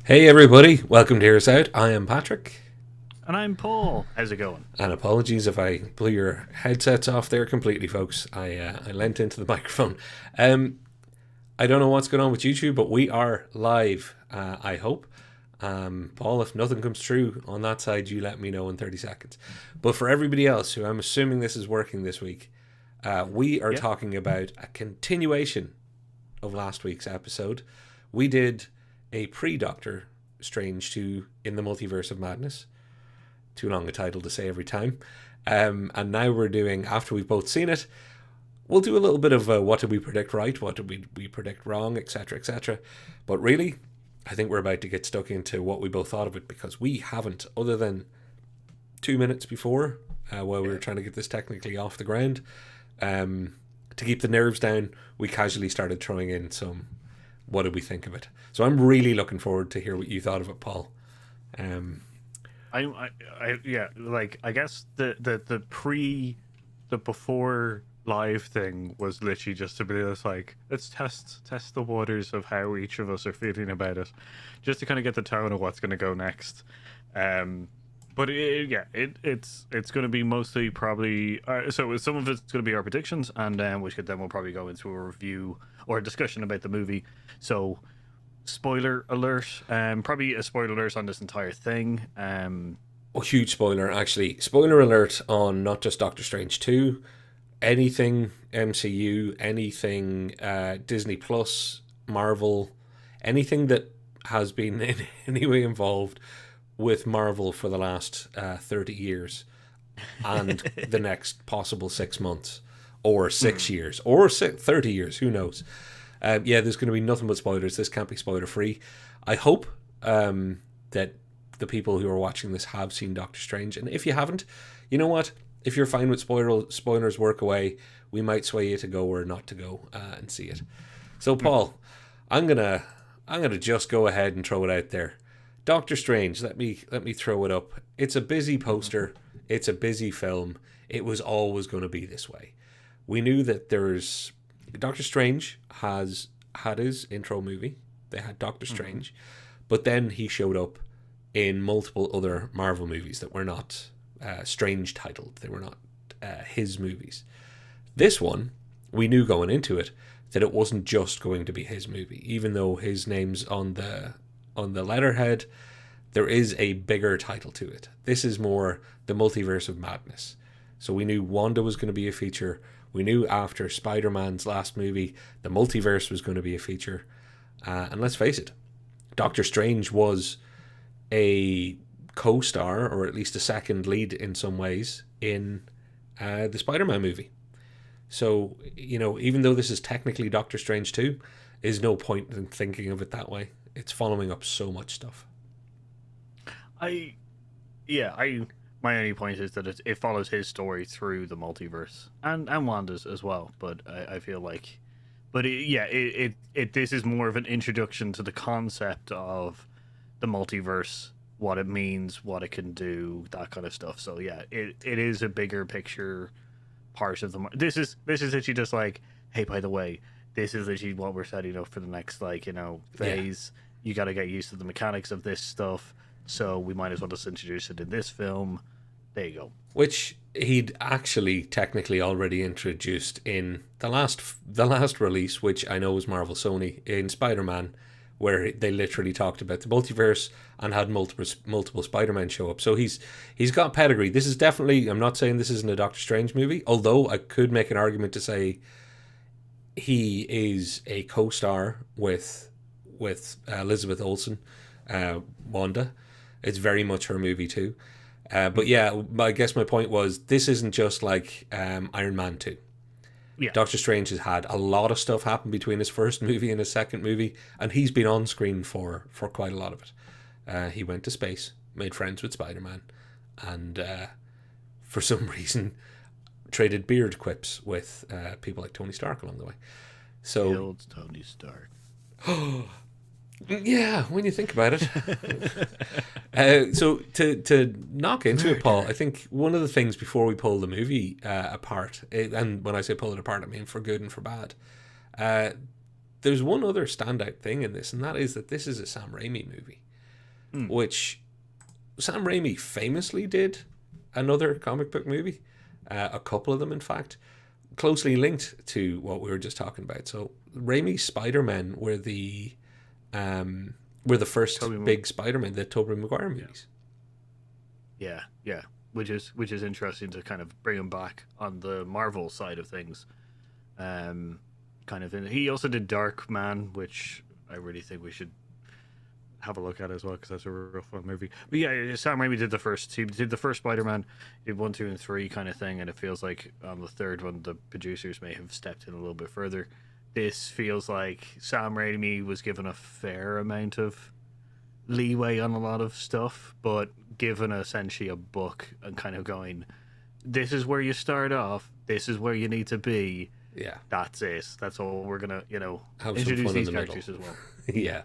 Hey everybody, welcome to Hear Us Out. I am Patrick. And I'm Paul. How's it going? And apologies if I blew your headsets off there completely, folks. I leant into the microphone. I don't know what's going on with YouTube, but we are live, I hope. Paul, if nothing comes through on that side, you let me know in 30 seconds. But for everybody else, who I'm assuming this is working this week, we are talking about a continuation of last week's episode. We did a pre-Doctor Strange 2 in the Multiverse of Madness. Too long a title to say every time. And now we're doing, after we've both seen it, we'll do a little bit of what did we predict right, what did we predict wrong, etc., etc. But really, I think we're about to get stuck into what we both thought of it, because we haven't, other than 2 minutes before, while we were trying to get this technically off the ground, to keep the nerves down, we casually started throwing in some what did we think of it. So I'm really looking forward to hear what you thought of it, Paul. I guess the before live thing was literally just to be like, let's test the waters of how each of us are feeling about it, just to kind of get the tone of what's going to go next. But it's going to be mostly probably so some of it's going to be our predictions, and then we'll probably go into a review or a discussion about the movie. So spoiler alert, probably a spoiler alert on this entire thing. A huge spoiler, actually. Spoiler alert on not just Doctor Strange 2, anything MCU, anything Disney Plus, Marvel, anything that has been in any way involved with Marvel for the last 30 years and the next possible 6 months or 6 years or 30 years, who knows. There's going to be nothing but spoilers. This can't be spoiler free. I hope that the people who are watching this have seen Doctor Strange, and if you haven't, you know what, if you're fine with spoilers, work away. We might sway you to go or not to go and see it. So Paul, I'm gonna just go ahead and throw it out there. Doctor Strange, let me throw it up. It's a busy poster. It's a busy film. It was always going to be this way. We knew that Doctor Strange has had his intro movie. They had Doctor Strange, but then he showed up in multiple other Marvel movies that were not Strange titled. They were not his movies. This one, we knew going into it that it wasn't just going to be his movie, even though his name's on the letterhead. There is a bigger title to it. This is more the Multiverse of Madness. So we knew Wanda was going to be a feature. We knew after Spider-Man's last movie, the multiverse was going to be a feature. And let's face it, Doctor Strange was a co-star, or at least a second lead in some ways, in the Spider-Man movie. So, even though this is technically Doctor Strange 2, is no point in thinking of it that way. It's following up so much stuff. My only point is that it follows his story through the multiverse and Wanda's as well. But I feel like, this is more of an introduction to the concept of the multiverse, what it means, what it can do, that kind of stuff. So yeah, it is a bigger picture part of the. This is literally just like, hey, by the way, this is literally what we're setting up for the next phase. Yeah. You got to get used to the mechanics of this stuff. So we might as well just introduce it in this film. There you go. Which he'd actually technically already introduced in the last release, which I know was Marvel Sony, in Spider-Man, where they literally talked about the multiverse and had multiple Spider-Men show up. So he's got pedigree. This is definitely, I'm not saying this isn't a Doctor Strange movie, although I could make an argument to say he is a co-star with Elizabeth Olsen, Wanda. It's very much her movie too. But yeah, I guess my point was, this isn't just like Iron Man 2. Yeah. Doctor Strange has had a lot of stuff happen between his first movie and his second movie, and he's been on screen for quite a lot of it. He went to space, made friends with Spider-Man, and for some reason traded beard quips with people like Tony Stark along the way. So killed Tony Stark. Yeah, when you think about it. So to knock into it, Paul, I think one of the things before we pull the movie apart, and when I say pull it apart, I mean for good and for bad, Uh, there's one other standout thing in this, and that is that this is a Sam Raimi movie, which Sam Raimi famously did another comic book movie, a couple of them, in fact, closely linked to what we were just talking about. So Raimi's Spider-Man were the first big Spider-Man, the Tobey Maguire movies. Yeah, yeah, which is interesting to kind of bring him back on the Marvel side of things. Kind of, he also did Dark Man, which I really think we should have a look at as well, because that's a real fun movie. But yeah, Sam Raimi did the first. He did the first Spider-Man, did 1, 2, and 3 kind of thing, and it feels like on the third one the producers may have stepped in a little bit further. This feels like Sam Raimi was given a fair amount of leeway on a lot of stuff, but given essentially a book and kind of going, this is where you start off, this is where you need to be. Yeah, that's it. That's all we're gonna, have introduce these the characters as well. Yeah.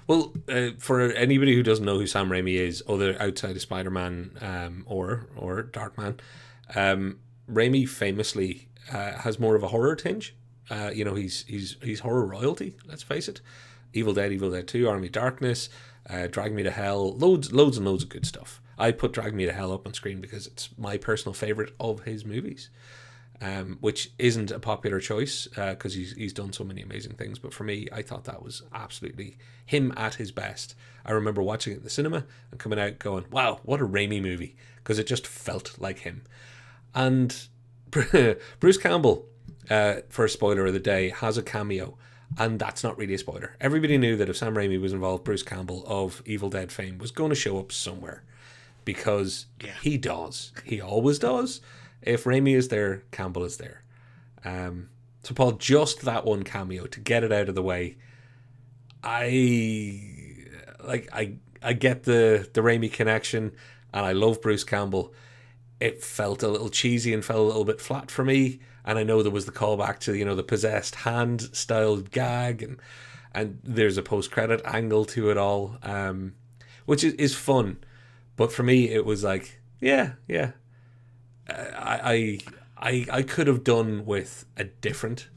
Well, for anybody who doesn't know who Sam Raimi is, other outside of Spider-Man or Darkman, Raimi famously has more of a horror tinge. He's horror royalty. Let's face it. Evil Dead 2, Army of Darkness, Drag Me to Hell, loads and loads of good stuff. I put Drag Me to Hell up on screen because it's my personal favorite of his movies. Which isn't a popular choice because he's done so many amazing things. But for me, I thought that was absolutely him at his best. I remember watching it in the cinema and coming out going, wow, what a Raimi movie, because it just felt like him. And Bruce Campbell, for a spoiler of the day, has a cameo. And that's not really a spoiler. Everybody knew that if Sam Raimi was involved, Bruce Campbell of Evil Dead fame was going to show up somewhere. Because he does. He always does. If Raimi is there, Campbell is there. So Paul, just that one cameo to get it out of the way. I get the Raimi connection, and I love Bruce Campbell. It felt a little cheesy and felt a little bit flat for me. And I know there was the callback to the possessed hand style gag, and there's a post credit angle to it all, which is fun. But for me, it was like, yeah. I could have done with a different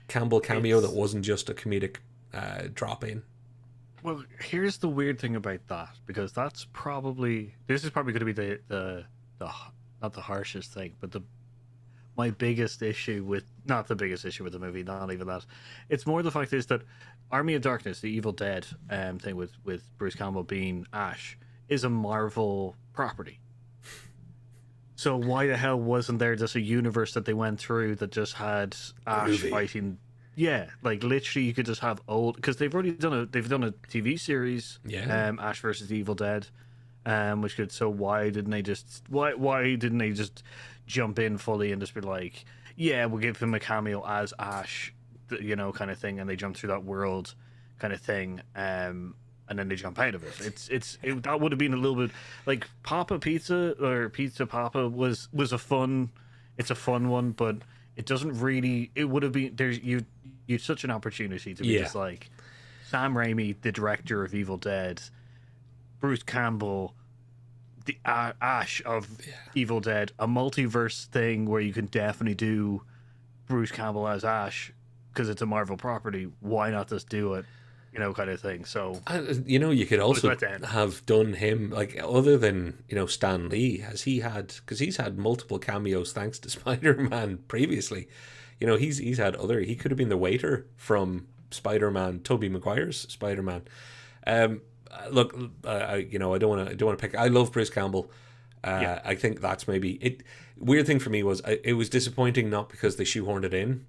Campbell cameo that wasn't just a comedic drop in. Well, here's the weird thing about that, because this is probably going to be the not the harshest thing, but my biggest issue with, not the biggest issue with the movie, not even that. It's more the fact is that Army of Darkness, the Evil Dead thing with Bruce Campbell being Ash, is a Marvel property. So why the hell wasn't there just a universe that they went through that just had Ash fighting? Yeah, like literally, you could just have old, because they've done a TV series, Ash versus the Evil Dead, which could. So why didn't they just jump in fully and just be like, yeah, we'll give him a cameo as Ash, kind of thing, and they jump through that world, kind of thing, and then they jump out of it. That would have been a little bit like Papa Pizza or Pizza Papa was a fun. It's a fun one, but it doesn't really. It would have been you'd such an opportunity to be just like Sam Raimi, the director of Evil Dead, Bruce Campbell, the Ash of Evil Dead, a multiverse thing where you can definitely do Bruce Campbell as Ash because it's a Marvel property. Why not just do it? Kind of thing. So you could also have done him, like, other than Stan Lee, because he's had multiple cameos thanks to Spider-Man previously. He's had other. He could have been the waiter from Spider-Man, Tobey Maguire's Spider-Man. Look, I don't want to pick. I love Bruce Campbell. I think that's maybe it. Weird thing for me was it was disappointing, not because they shoehorned it in,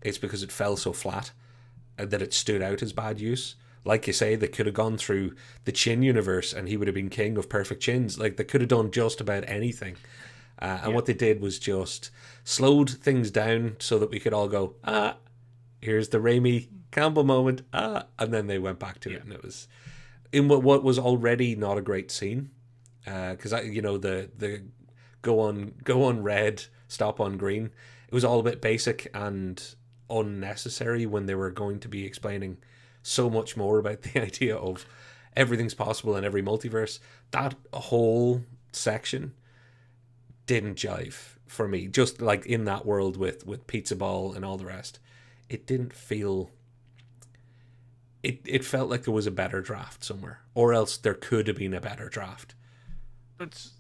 it's because it fell so flat that it stood out as bad use. Like you say, they could have gone through the chin universe and he would have been king of perfect chins. Like, they could have done just about anything. And what they did was just slowed things down so that we could all go, here's the Raimi Campbell moment, and then they went back to it, and it was in what was already not a great scene, because the go on red, stop on green, it was all a bit basic and unnecessary when they were going to be explaining so much more about the idea of everything's possible in every multiverse. That whole section didn't jive for me, just like in that world with Pizza Ball and all the rest. it didn't feel. It felt like there was a better draft somewhere, or else there could have been a better draft. That's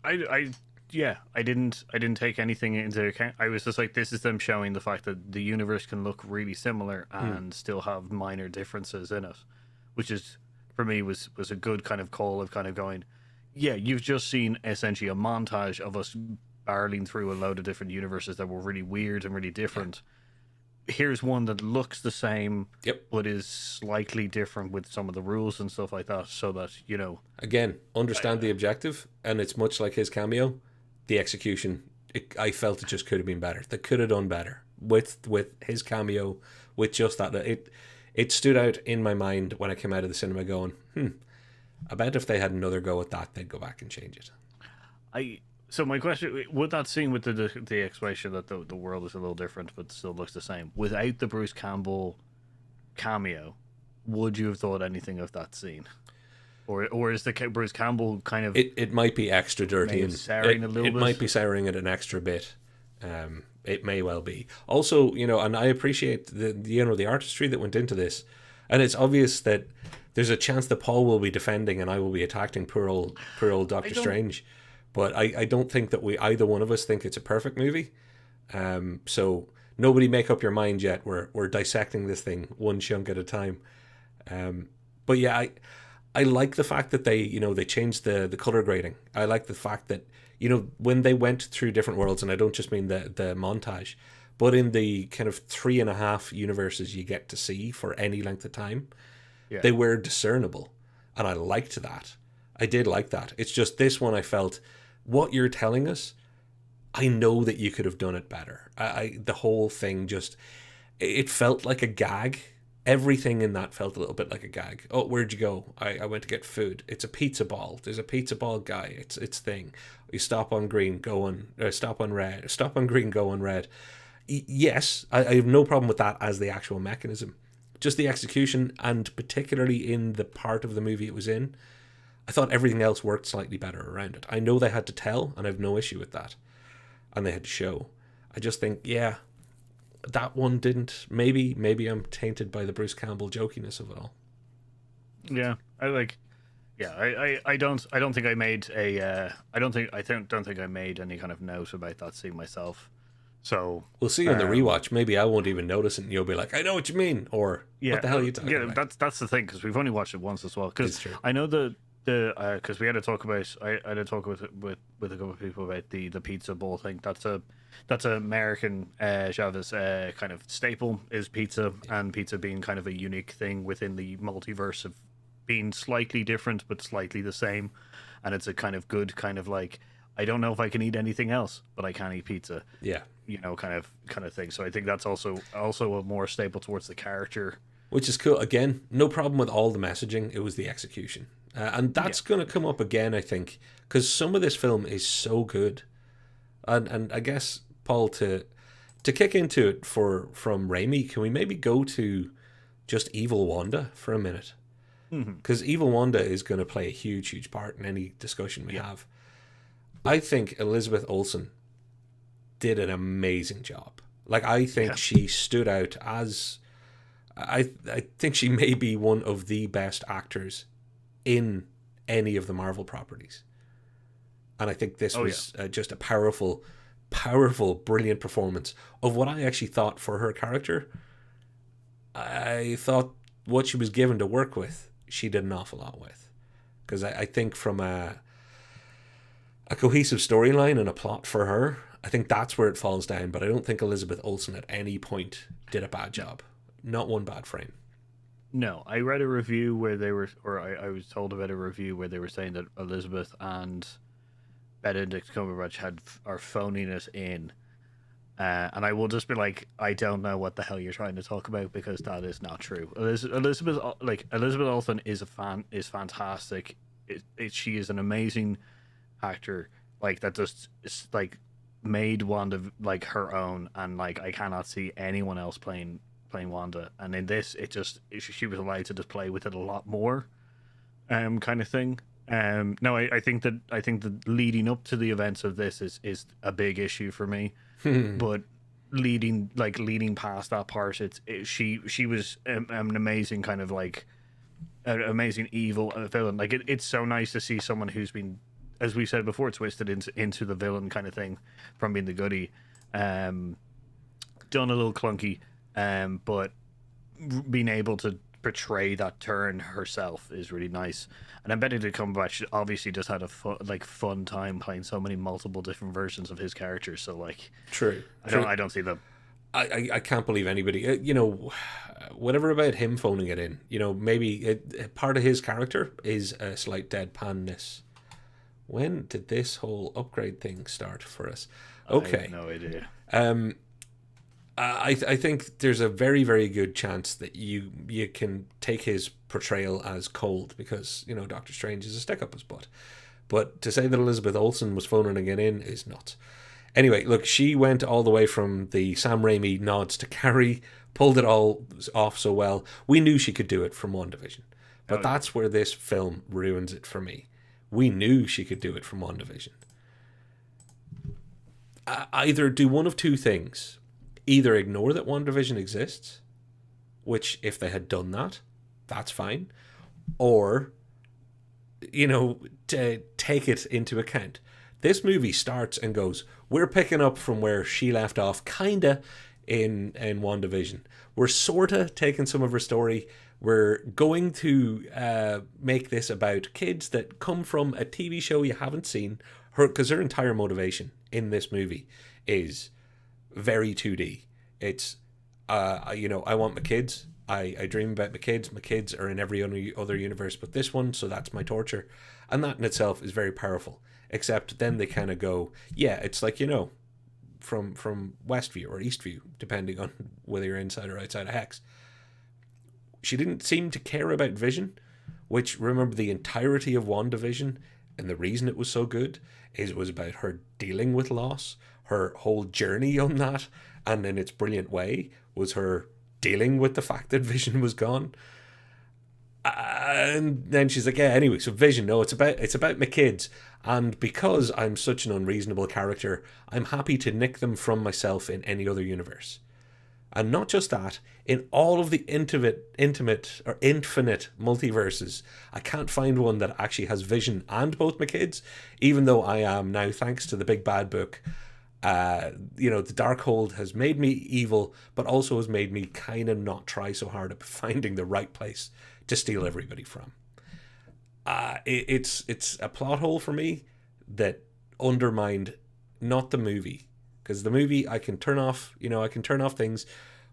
I yeah, I didn't take anything into account. I was just like, this is them showing the fact that the universe can look really similar and still have minor differences in it, which is for me was a good kind of call of kind of going, yeah, you've just seen essentially a montage of us barreling through a load of different universes that were really weird and really different. Here's one that looks the same, Yep. but is slightly different with some of the rules and stuff like that, so that Again, understand the objective, and it's much like his cameo. The execution, I felt it just could have been better. They could have done better with his cameo, with just that. It stood out in my mind when I came out of the cinema going, I bet if they had another go at that, they'd go back and change it. So my question: would that scene with the explanation that the world is a little different but still looks the same, without the Bruce Campbell cameo, would you have thought anything of that scene, or is the Bruce Campbell kind of it might be extra dirty and souring a little it bit? might be souring it an extra bit. It may well be. Also, and I appreciate the artistry that went into this, and it's obvious that there's a chance that Paul will be defending and I will be attacking poor old Doctor Strange. But I don't think that either one of us think it's a perfect movie. So nobody make up your mind yet. We're dissecting this thing one chunk at a time. But yeah, I like the fact that they changed the color grading. I like the fact that when they went through different worlds, and I don't just mean the montage, but in the kind of 3.5 universes you get to see for any length of time, they were discernible, and I liked that. I did like that. It's just this one I felt, what you're telling us, I know that you could have done it better. The whole thing just, it felt like a gag. Everything in that felt a little bit like a gag. Oh, where'd you go? I went to get food. It's a pizza ball. There's a pizza ball guy. It's thing. You stop on green, go on, stop on red. Stop on green, go on red. Yes, I have no problem with that as the actual mechanism. Just the execution, and particularly in the part of the movie it was in, I thought everything else worked slightly better around it. I know they had to tell, and I have no issue with that. And they had to show. I just think, that one didn't. Maybe I'm tainted by the Bruce Campbell jokiness of it all. Yeah, I don't think I made don't think I made any kind of note about that scene myself. So we'll see on the rewatch. Maybe I won't even notice it, and you'll be like, "I know what you mean," or "What the hell are you talking about?" That's the thing, because we've only watched it once as well. Because I know because we had to talk about, I had to talk with a couple of people about the pizza bowl thing. That's a American Chavez kind of staple, is pizza, and pizza being kind of a unique thing within the multiverse of being slightly different but slightly the same, and it's a kind of good kind of like, I don't know if I can eat anything else, but I can eat pizza. Yeah, kind of thing. So I think that's also a more staple towards the character, which is cool. Again, no problem with all the messaging. It was the execution. And that's going to come up again, I think, because some of this film is so good. And I guess, Paul, to kick into it from Raimi, can we maybe go to just Evil Wanda for a minute? Because Evil Wanda is going to play a huge, huge part in any discussion we have. I think Elizabeth Olsen did an amazing job. Like, I think she stood out as... I think she may be one of the best actors in any of the Marvel properties. And I think this was just a powerful, brilliant performance of what I actually thought for her character. I thought what she was given to work with, she did an awful lot with. Because I think from a cohesive storyline and a plot for her, I think that's where it falls down. But I don't think Elizabeth Olsen at any point did a bad job. Not one bad frame. No, I read a review where they were, or I was told about a review where they were saying that Elizabeth and Benedict Cumberbatch are phoning it in, and I will just be like, I don't know what the hell you're trying to talk about, because that is not true. Elizabeth Olsen is fantastic. She is an amazing actor. Like, that just is like made Wanda like her own, and like I cannot see anyone else playing Wanda. And in this, she was allowed to just play with it a lot more, kind of thing. No, I think that leading up to the events of this is a big issue for me. but leading past that part. She was an amazing kind of like an amazing evil villain. Like it's so nice to see someone who's been, as we said before, twisted into the villain kind of thing from being the goodie. Done a little clunky, but being able to portray that turn herself is really nice. And then Benedict Cumberbatch obviously just had a fun time playing so many multiple different versions of his character. So like, True. I don't see the. I can't believe anybody, whatever about him phoning it in, maybe part of his character is a slight deadpanness. When did this whole upgrade thing start for us? Okay. I have no idea. I think there's a very, very good chance that you can take his portrayal as cold because, Doctor Strange is a stick up his butt. But to say that Elizabeth Olsen was phoning it in is nuts. Anyway, look, she went all the way from the Sam Raimi nods to Carrie, pulled it all off so well. We knew she could do it from WandaVision. But that's where this film ruins it for me. We knew she could do it from WandaVision. Either do one of two things. Either ignore that WandaVision exists, which if they had done that, that's fine. Or, to take it into account. This movie starts and goes, we're picking up from where she left off, kinda, in WandaVision. We're sorta taking some of her story. We're going to make this about kids that come from a TV show you haven't seen. Because her entire motivation in this movie is very 2D. It's, I want my kids. I dream about my kids. My kids are in every other universe but this one, so that's my torture. And that in itself is very powerful. Except then they kind of go, yeah, it's like, from Westview or Eastview, depending on whether you're inside or outside of Hex. She didn't seem to care about Vision, which, remember, the entirety of WandaVision, and the reason it was so good is it was about her dealing with loss. Her whole journey on that, and in its brilliant way, was her dealing with the fact that Vision was gone. And then she's like, yeah, anyway, so Vision, no, it's about my kids. And because I'm such an unreasonable character, I'm happy to nick them from myself in any other universe. And not just that, in all of the intimate or infinite multiverses, I can't find one that actually has Vision and both my kids, even though I am now, thanks to the Big Bad Book, the Darkhold has made me evil, but also has made me kind of not try so hard at finding the right place to steal everybody from. It's a plot hole for me that undermined not the movie, because the movie I can turn off. I can turn off things.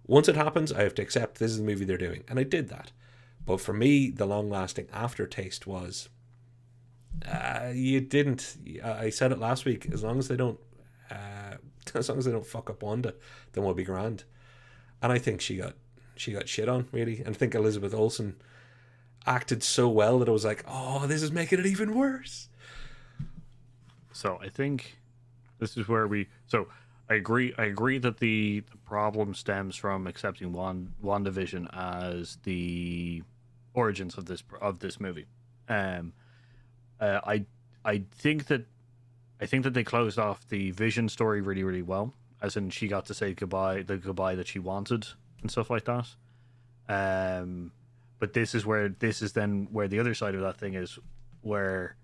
Once it happens, I have to accept this is the movie they're doing, and I did that. But for me, the long-lasting aftertaste was you didn't. I said it last week. As long as they don't fuck up Wanda, then we'll be grand. And I think she got shit on, really. And I think Elizabeth Olsen acted so well that I was like, oh, this is making it even worse. So I think this is where I agree that the problem stems from accepting WandaVision as the origins of this movie. I think that they closed off the Vision story really, really well, as in she got to say the goodbye that she wanted and stuff like that. But this is then where the other side of that thing is, where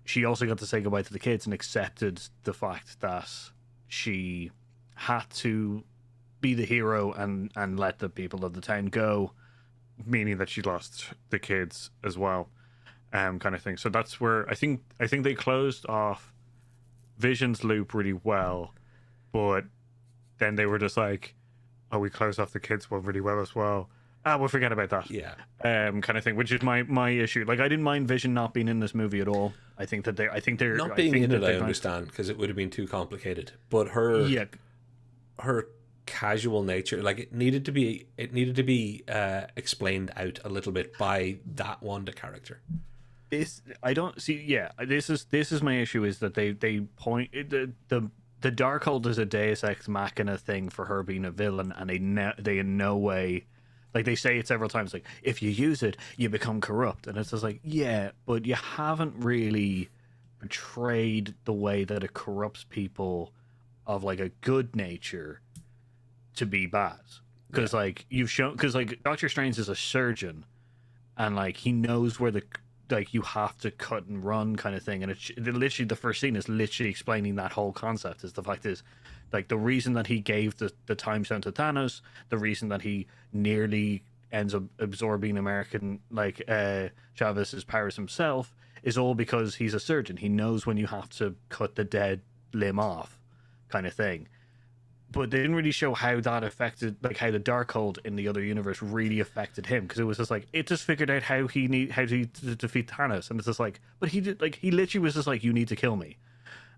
she also got to say goodbye to the kids and accepted the fact that she had to be the hero and let the people of the town go, meaning that she lost the kids as well, kind of thing. So that's where I think they closed off Vision's loop really well, but then they were just like, oh, we closed off the kids one really well as well. We'll forget about that. Yeah. Kind of thing, which is my issue. Like, I didn't mind Vision not being in this movie at all. I think they're not being in it. I understand, because it would have been too complicated. But her casual nature, like, it needed to be explained out a little bit by that Wanda character. This I don't see. Yeah, this is my issue, is that they point the Darkhold is a Deus Ex Machina thing for her being a villain, and they in no way. Like, they say it several times, like, if you use it, you become corrupt. And it's just like, yeah, but you haven't really portrayed the way that it corrupts people of like a good nature to be bad. Because like you've shown, because like Doctor Strange is a surgeon, and like he knows where the like you have to cut and run kind of thing, and it's literally the first scene is literally explaining that whole concept. Is the fact is, like the reason that he gave the time stone to Thanos, the reason that he nearly ends up absorbing American like Chavez's powers himself is all because he's a surgeon. He knows when you have to cut the dead limb off, kind of thing. But they didn't really show how that affected, like how the Darkhold in the other universe really affected him, because it was just like it just figured out how to defeat Thanos, and it's just like, but he did like he literally was just like, you need to kill me,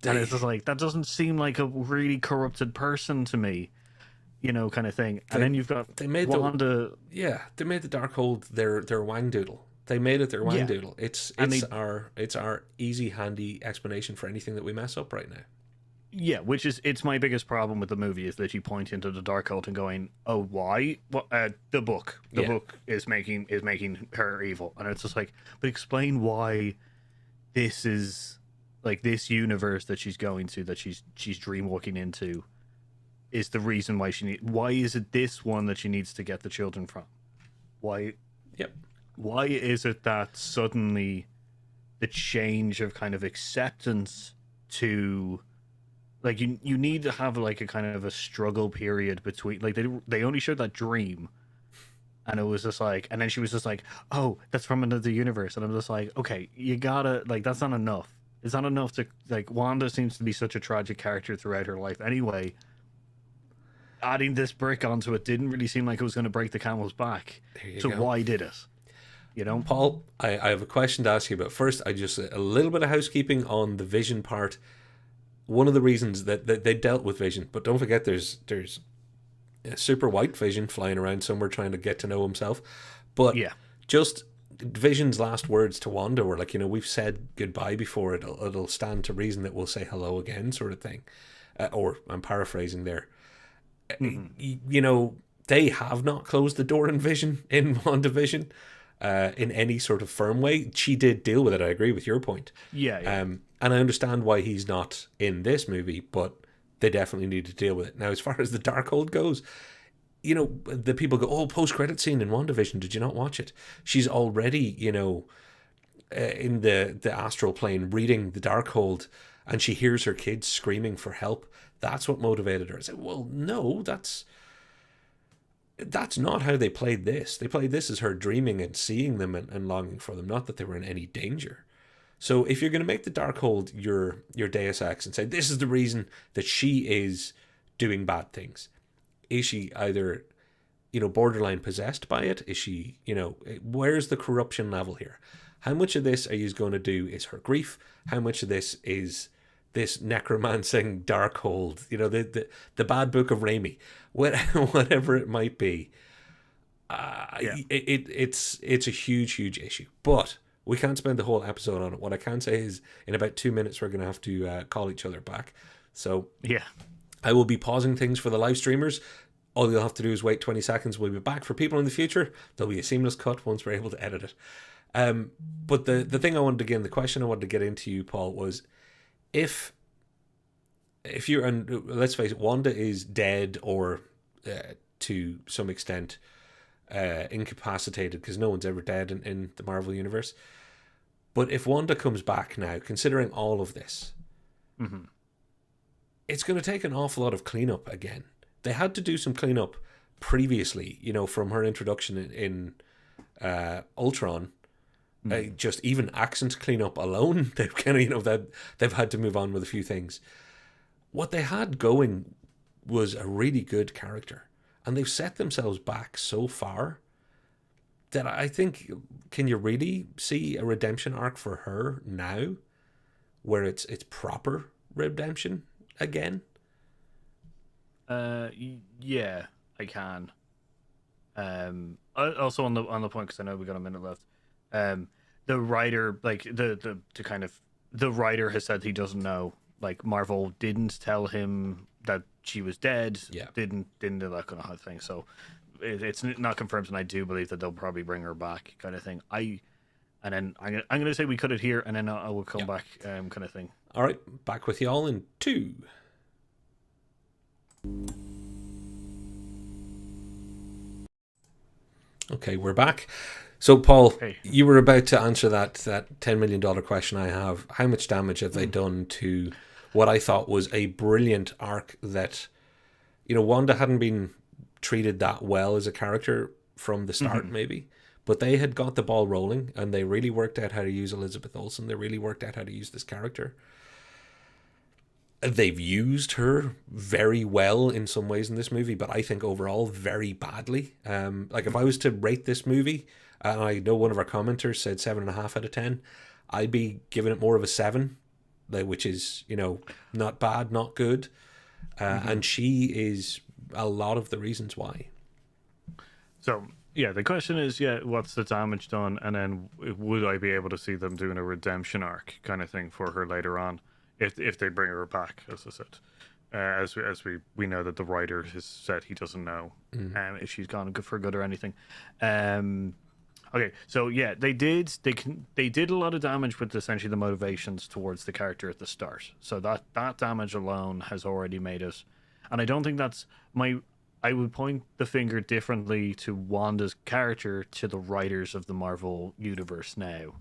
and it's just like that doesn't seem like a really corrupted person to me, kind of thing. And then you've got Wanda. They made the Darkhold their wang doodle. They made it their wang doodle. It's our easy handy explanation for anything that we mess up right now. Yeah, which is it's my biggest problem with the movie is that you point into the Darkhold and going, "Oh, why? What? The book is making her evil," and it's just like, but explain why this is like this universe that she's going to, that she's dreamwalking into, is the reason why why is it this one that she needs to get the children from? Why? Yep. Why is it that suddenly the change of kind of acceptance to like you need to have like a kind of a struggle period between like they only showed that dream, and it was just like, and then she was just like, oh, that's from another universe, and I'm just like, okay, you gotta like that's not enough. It's not enough to like Wanda seems to be such a tragic character throughout her life anyway. Adding this brick onto it didn't really seem like it was going to break the camel's back. So why did it? Paul, I have a question to ask you, but first I just a little bit of housekeeping on the Vision part. One of the reasons that they dealt with Vision, but don't forget there's a super white Vision flying around somewhere trying to get to know himself. But just Vision's last words to Wanda were like, we've said goodbye before, it'll stand to reason that we'll say hello again, sort of thing. Or I'm paraphrasing there. Mm-hmm. They have not closed the door in Vision in WandaVision in any sort of firm way. She did deal with it. I agree with your point. Yeah. And I understand why he's not in this movie, but they definitely need to deal with it. Now, as far as the Darkhold goes, the people go, oh, post-credit scene in WandaVision, did you not watch it? She's already, in the astral plane reading the Darkhold, and she hears her kids screaming for help. That's what motivated her. I said, well, no, that's not how they played this. They played this as her dreaming and seeing them and longing for them, not that they were in any danger. So if you're going to make the Darkhold your Deus Ex and say this is the reason that she is doing bad things, is she either borderline possessed by it? Is she where's the corruption level here? How much of this are you going to do is her grief? How much of this is this necromancing Darkhold? The bad book of Raimi, whatever it might be. It's a huge issue, but we can't spend the whole episode on it. What I can say is in about 2 minutes, we're going to have to call each other back. So I will be pausing things for the live streamers. All you'll have to do is wait 20 seconds. We'll be back. For people in the future, there'll be a seamless cut once we're able to edit it. But the thing I wanted to get in, the question I wanted to get into you, Paul, was if you're, and let's face it, Wanda is dead or to some extent incapacitated, because no one's ever dead in the Marvel universe. But if Wanda comes back now, considering all of this, it's going to take an awful lot of cleanup again. They had to do some cleanup previously, from her introduction in Ultron. Just even accent cleanup alone, they've kind of that they've had to move on with a few things. What they had going was a really good character, and they've set themselves back so far that I think, can you really see a redemption arc for her now, where it's proper redemption again? Yeah, I can. Also on the point, because I know we got a minute left. The writer, like the writer has said he doesn't know. Like Marvel didn't tell him that she was dead. Yeah, didn't do that kind of thing. So it's not confirmed, and I do believe that they'll probably bring her back, kind of thing. I'm gonna say we cut it here, and then I will come back, kind of thing. All right, back with you all in 2. Okay, we're back. So, Paul, Hey. you were about to answer that $10 million question I have. How much damage have they Mm. done to what I thought was a brilliant arc that, Wanda hadn't been treated that well as a character from the start, Hmm. maybe, but they had got the ball rolling and they really worked out how to use Elizabeth Olsen. They really worked out how to use this character. They've used her very well in some ways in this movie, but I think overall very badly. Like if I was to rate this movie, and I know one of our commenters said 7.5 out of 10, I'd be giving it more of a 7, which is not bad, not good, Hmm. and she is a lot of the reasons why. So yeah, the question is, yeah, what's the damage done, and then would I be able to see them doing a redemption arc kind of thing for her later on, if they bring her back, as I said, as we know that the writer has said he doesn't know if she's gone for good or anything. Um, okay, so yeah, they did a lot of damage with essentially the motivations towards the character at the start. So that damage alone has already made us, and I don't think that's my. I would point the finger differently to Wanda's character to the writers of the Marvel universe now.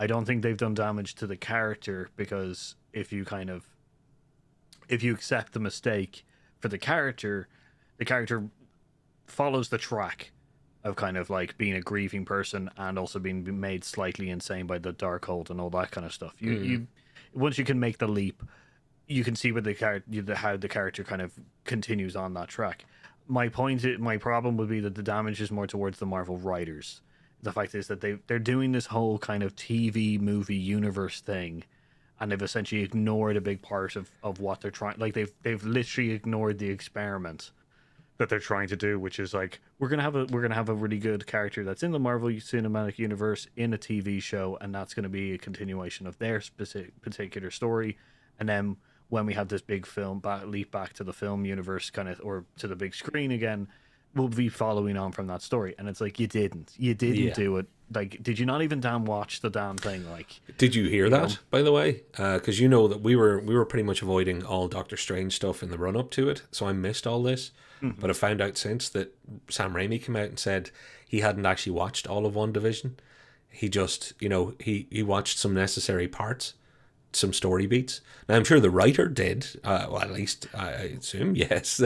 I don't think they've done damage to the character, because if you accept the mistake for the character follows the track of kind of like being a grieving person and also being made slightly insane by the dark hold and all that kind of stuff. You once you can make the leap, you can see where the character how the character kind of continues on that track. My problem would be that the damage is more towards the Marvel writers. The fact is that they're doing this whole kind of TV movie universe thing, and they've essentially ignored a big part of what they're trying. Like they've literally ignored the experiment that they're trying to do, which is like we're gonna have a really good character that's in the Marvel Cinematic Universe in a TV show, and that's going to be a continuation of their specific particular story. And then when we have this big leap back to the film universe, kind of, or to the big screen again, we'll be following on from that story. And it's like, you didn't Yeah. do it. Like, did you not even damn watch the damn thing? Like, Did you hear you know. that, by the way? Because you know that we were pretty much avoiding all Doctor Strange stuff in the run up to it, so I missed all this. Mhm. But I found out since that Sam Raimi came out and said he hadn't actually watched all of WandaVision. He just, he watched some necessary parts, some story beats. Now I'm sure the writer did, well, at least I assume yes,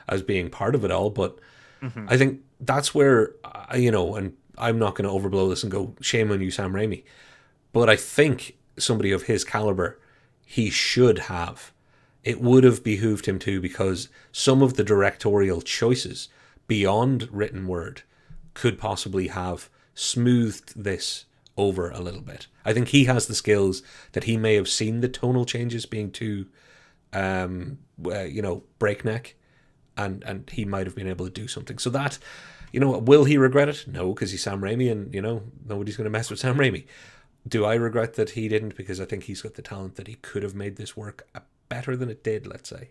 as being part of it all. But Mhm. I think that's where and I'm not going to overblow this and go shame on you, Sam Raimi. But I think somebody of his caliber, he should have. It would have behooved him to, because some of the directorial choices beyond written word could possibly have smoothed this over a little bit. I think he has the skills that he may have seen the tonal changes being too, breakneck, and he might have been able to do something. So that, will he regret it? No, because he's Sam Raimi, and nobody's going to mess with Sam Raimi. Do I regret that he didn't? Because I think he's got the talent that he could have made this work better than it did, let's say.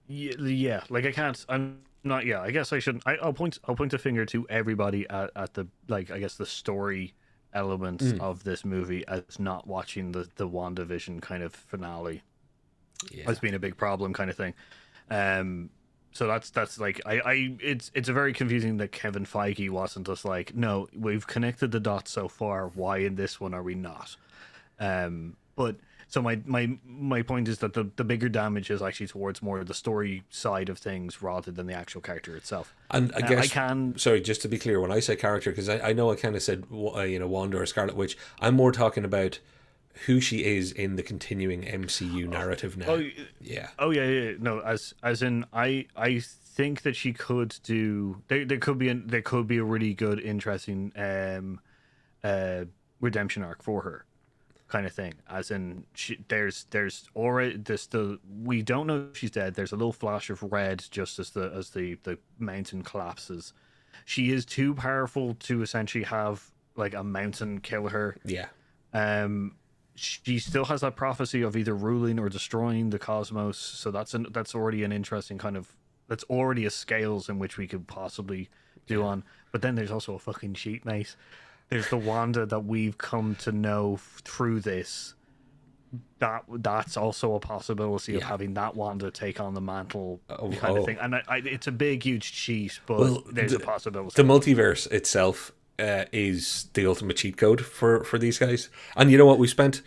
Yeah, yeah. Like I can't. I'm not. Yeah. I guess I shouldn't. I'll point. I'll point a finger to everybody at the, like, I guess the story elements Mm, of this movie as not watching the WandaVision kind of finale yeah. as being a big problem, kind of thing. Um. So that's like it's a very confusing that Kevin Feige wasn't just like, no, we've connected the dots so far. Why in this one are we not? But so my point is that the bigger damage is actually towards more of the story side of things rather than the actual character itself. And I I guess, can. sorry, just to be clear, when I say character, because I know I kind of said, Wanda or Scarlet Witch, I'm more talking about who she is in the continuing MCU narrative now. Oh, Yeah. oh yeah, yeah. No, as in I think that she could do. There could be there could be a really good, interesting uh redemption arc for her, kind of thing. As in, there's already this the we don't know if she's dead. There's a little flash of red just as the mountain collapses. She is too powerful to essentially have like a mountain kill her. Yeah. Um, she still has that prophecy of either ruling or destroying the cosmos. So that's already an interesting kind of, that's already a scales in which we could possibly do Yeah. on. But then there's also a fucking sheet, mate. There's the Wanda that we've come to know through this, that's also a possibility of Yeah. having that Wanda take on the mantle Oh, kind of oh. thing. And it's a big, huge cheat, but Well, there's a possibility. the multiverse itself is the ultimate cheat code for these guys. And you know what? We spent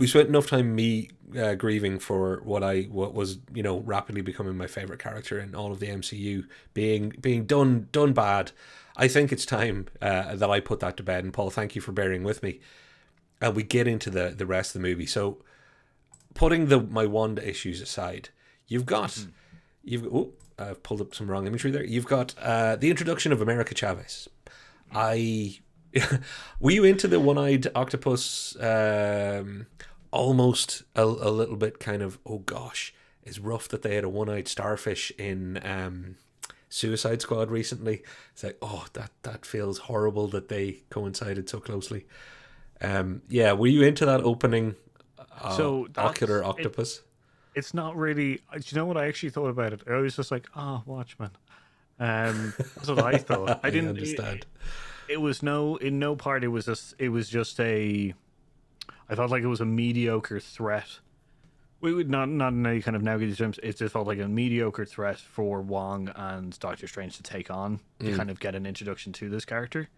enough time me grieving for what was rapidly becoming my favorite character in all of the MCU being done bad. I think it's time that I put that to bed. And Paul, thank you for bearing with me. And we get into the rest of the movie. So putting my Wanda issues aside, you've got you've oh, I've pulled up some wrong imagery there. You've got the introduction of America Chavez. I were you into the one-eyed octopus? Almost a little bit kind of, oh gosh, it's rough that they had a one-eyed starfish in Suicide Squad recently. It's like, oh, that feels horrible that they coincided so closely. Yeah, were you into that opening So ocular that's it. octopus? It's not really. Do you know what I actually thought about it? I was just like, ah, Watchmen. That's what I thought. I I didn't. understand. It was in no part. It was just a. I felt like it was a mediocre threat. We would not in any kind of negative terms. It just felt like a mediocre threat for Wong and Doctor Strange to take on to kind of get an introduction to this character.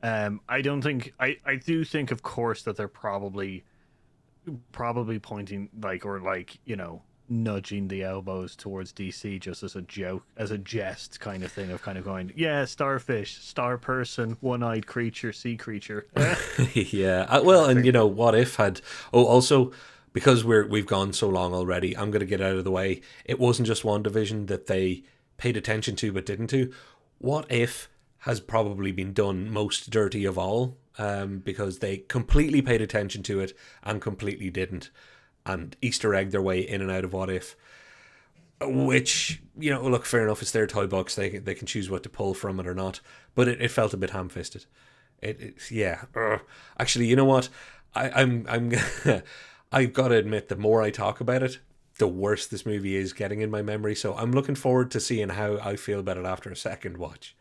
I don't think I do think, of course, that they're probably pointing nudging the elbows towards DC just as a joke, as a jest kind of thing of kind of going, yeah, starfish, star person, one-eyed creature, sea creature. Yeah. Kind Well, of and thing. what if had? Oh, also because we've gone so long already, I'm going to get out of the way. It wasn't just WandaVision that they paid attention to but didn't do. What if has probably been done most dirty of all, because they completely paid attention to it and completely didn't, and Easter egg their way in and out of what if. Which, look, fair enough. It's their toy box. They can choose what to pull from it or not. But it felt a bit ham-fisted. Yeah. Ugh. Actually, you know what? I'm I've got to admit, the more I talk about it, the worse this movie is getting in my memory. So I'm looking forward to seeing how I feel about it after a second watch.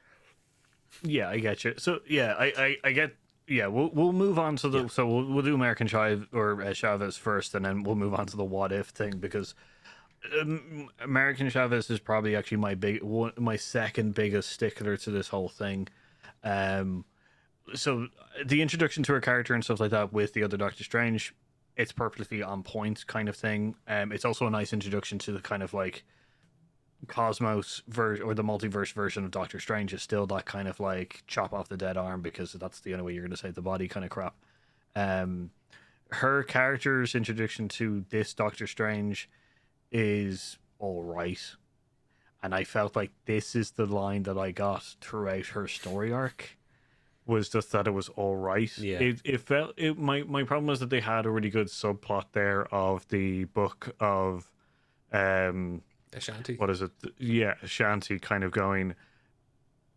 Yeah, I get you. So yeah, I get. Yeah, we'll move on to Yeah. the. So we'll do American Chavez or Chavez first, and then we'll move on to the what if thing because American Chavez is probably actually my second biggest stickler to this whole thing. Um, so the introduction to her character and stuff like that with the other Doctor Strange, it's perfectly on point kind of thing. It's also a nice introduction to the kind of like Cosmos version or the multiverse version of Doctor Strange is still that kind of like chop off the dead arm because that's the only way you're going to save the body kind of crap. Um, her character's introduction to this Doctor Strange is all right, and I felt like this is the line that I got throughout her story arc was just that it was all right. Yeah. It felt it. My problem was that they had a really good subplot there of the book of um Ashanti. what is it? Yeah, Shanti kind of going,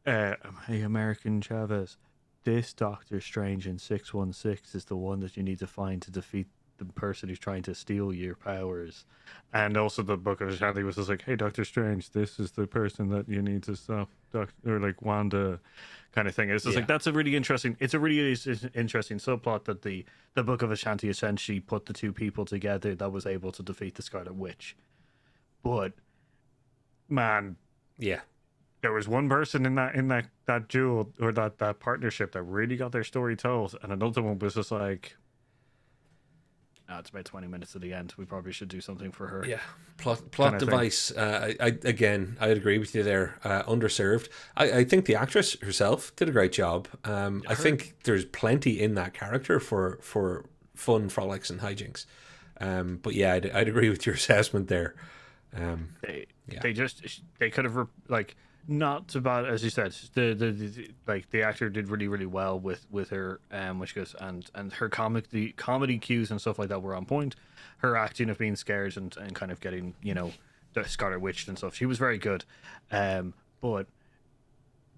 hey, American Chavez, this Doctor Strange in 616 is the one that you need to find to defeat the person who's trying to steal your powers. And also the book of Shanti was just like, hey, Doctor Strange, this is the person that you need to stop, or like Wanda kind of thing. It's just Yeah. like, that's a really interesting, it's a really interesting subplot that the book of Ashanti essentially put the two people together that was able to defeat the Scarlet Witch. But man, Yeah. there was one person in that duel or that partnership that really got their story told, and another one was just like, it's about 20 minutes to the end. We probably should do something for her. Yeah, plot Kind of thing. device. I'd agree with you there. Underserved. I think the actress herself did a great job. I think there's plenty in that character for fun frolics and hijinks. But yeah, I'd agree with your assessment there. They Yeah. they could have like not so bad as you said. The like the actor did really well with her which goes and her the comedy cues and stuff like that were on point. Her acting of being scared and kind of getting the Scarlet Witch and stuff. She was very good. But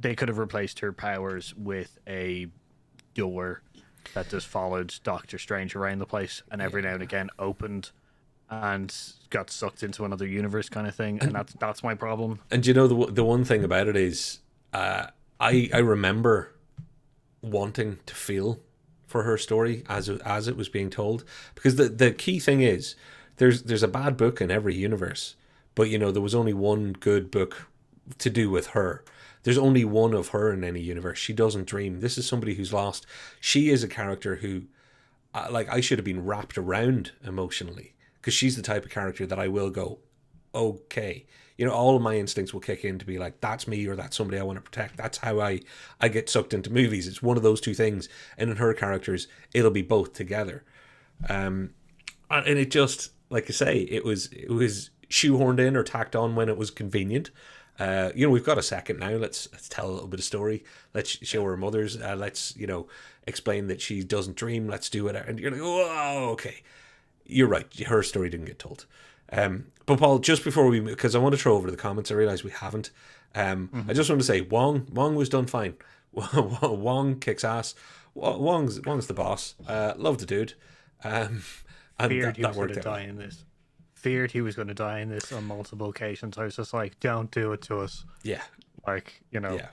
they could have replaced her powers with a door that just followed Doctor Strange around the place and every now and again opened and got sucked into another universe kind of thing, and that's my problem. And the one thing about it is, I remember wanting to feel for her story as it was being told. Because the key thing is, there's a bad book in every universe, but there was only one good book to do with her. There's only one of her in any universe. She doesn't dream. This is somebody who's lost. She is a character who, I should have been wrapped around emotionally, because she's the type of character that I will go, okay. All of my instincts will kick in to be like, that's me, or that's somebody I want to protect. That's how I get sucked into movies. It's one of those two things. And in her characters, it'll be both together. And it just, like I say, it was shoehorned in or tacked on when it was convenient. We've got a second now. Let's tell a little bit of story. Let's show her mothers. Let's explain that she doesn't dream. Let's do it. And you're like, oh, okay. You're right. Her story didn't get told. But Paul, just before we, because I want to throw over to the comments, I realize we haven't. I just want to say Wong was done fine. Wong kicks ass. Wong's the boss. Love the dude. And Feared he that was going worked to out. die in this. Feared he was going to die in this on multiple occasions. I was just like, don't do it to us. Yeah. Yeah.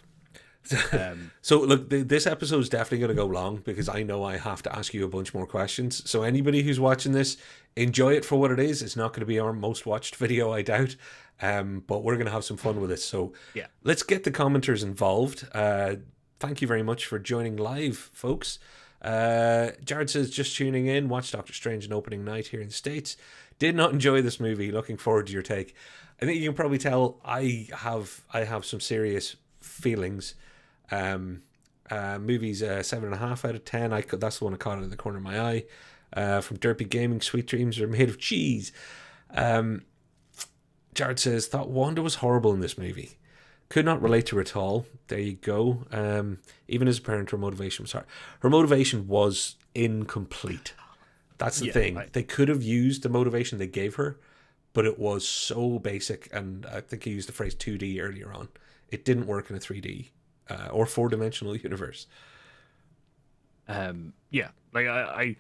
So look, this episode is definitely going to go long, because I know I have to ask you a bunch more questions. So anybody who's watching this, enjoy it for what it is. It's not going to be our most watched video, I doubt, but we're going to have some fun with it. So yeah, let's get the commenters involved. Thank you very much for joining live, folks. Jared says, just tuning in, watch Doctor Strange on opening night here in the States. Did not enjoy this movie. Looking forward to your take. I think you can probably tell I have some serious feelings. Movies 7.5 out of 10. That's the one I caught in the corner of my eye. From Derpy Gaming, sweet dreams are made of cheese. Jared says, thought Wanda was horrible in this movie. Could not relate to her at all. There you go. Even as a parent, her motivation was incomplete. That's the thing. They could have used the motivation they gave her, but it was so basic, and I think he used the phrase 2D earlier on. It didn't work in a 3D or 4-dimensional universe. Yeah, like I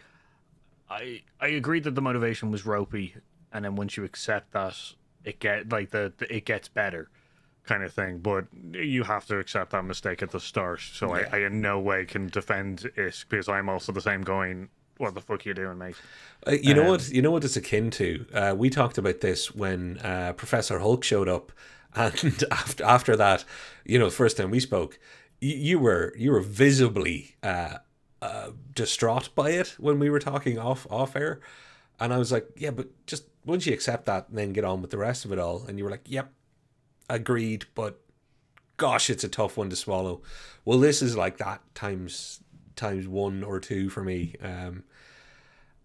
agree that the motivation was ropey, and then once you accept that, it gets better, kind of thing. But you have to accept that mistake at the start. So yeah. I in no way can defend it, because I'm also the same going, what the fuck are you doing, mate? You know what it's akin to? We talked about this when Professor Hulk showed up, and after that, the first time we spoke, you were visibly distraught by it when we were talking off air, and I was like, yeah, but just once you accept that and then get on with the rest of it all, and you were like, yep, agreed, but gosh, it's a tough one to swallow. Well, this is like that times 1 or 2 for me.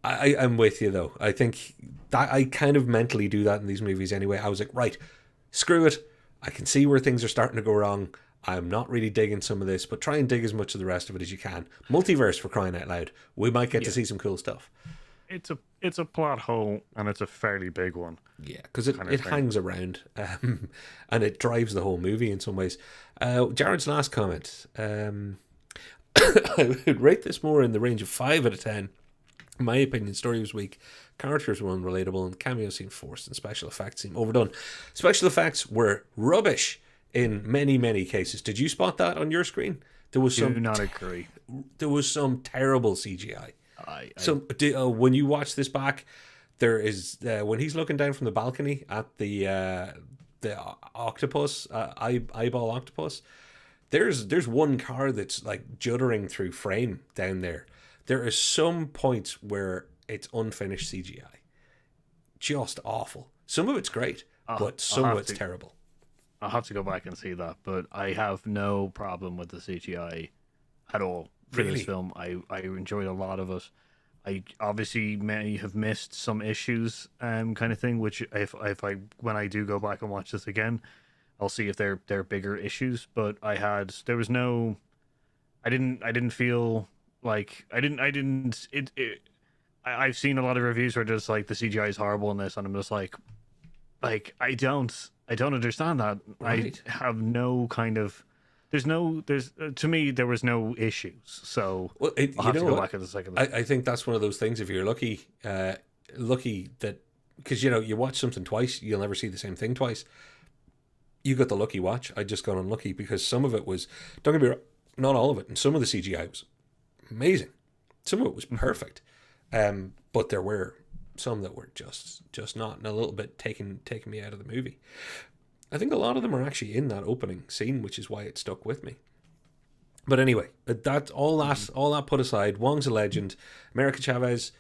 I'm with you though. I think that I kind of mentally do that in these movies anyway. I was like, right, screw it. I can see where things are starting to go wrong. I'm not really digging some of this, but try and dig as much of the rest of it as you can. Multiverse, for crying out loud. We might get to see some cool stuff. It's a plot hole, and it's a fairly big one. Yeah, because it hangs around, and it drives the whole movie in some ways. Jared's last comment. I would rate this more in the range of 5 out of 10. In my opinion, story was weak, characters were unrelatable, and cameos seemed forced, and special effects seemed overdone. Special effects were rubbish in many, many cases. Did you spot that on your screen? There was some. Do not agree. There was some terrible CGI. When you watch this back, there is when he's looking down from the balcony at the octopus, eyeball octopus. There's one car that's like juddering through frame down there. There are some points where it's unfinished CGI. Just awful. Some of it's great, but some of it's terrible. I'll have to go back and see that, but I have no problem with the CGI at all for this film. I enjoyed a lot of it. I obviously may have missed some issues, kind of thing, which when I do go back and watch this again, I'll see if they're bigger issues. But I didn't feel like I've seen a lot of reviews where just like the CGI is horrible in this, and I'm just like I don't understand that. Right. I have no kind of to me there was no issues. So I'll have to go back in a second. I think that's one of those things. If you're lucky that, because you watch something twice, you'll never see the same thing twice. You got the lucky watch. I just got unlucky because some of it was, don't get me wrong, not all of it, and some of the CGI was amazing. Some of it was perfect, but there were some that were just not, and a little bit taking me out of the movie. I think a lot of them are actually in that opening scene, which is why it stuck with me. But anyway, all that put aside, Wong's a legend. America Chavez,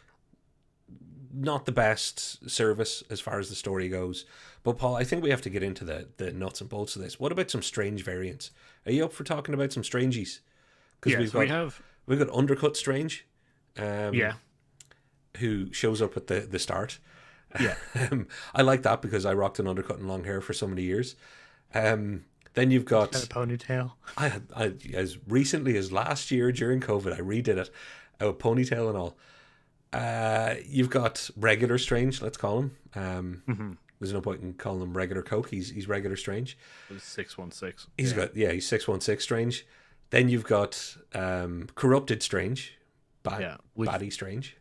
not the best service as far as the story goes. But Paul, I think we have to get into the nuts and bolts of this. What about some strange variants? Are you up for talking about some strangies? Because we've got Undercut Strange, who shows up at the start. Yeah. I like that because I rocked an undercut and long hair for so many years. Then you've got a ponytail. I as recently as last year during COVID, I redid it, a ponytail and all. You've got regular Strange, let's call him. There's no point in calling him regular Coke. He's regular Strange. 616. He's 616 Strange. Then you've got Corrupted Strange, Baddie Strange,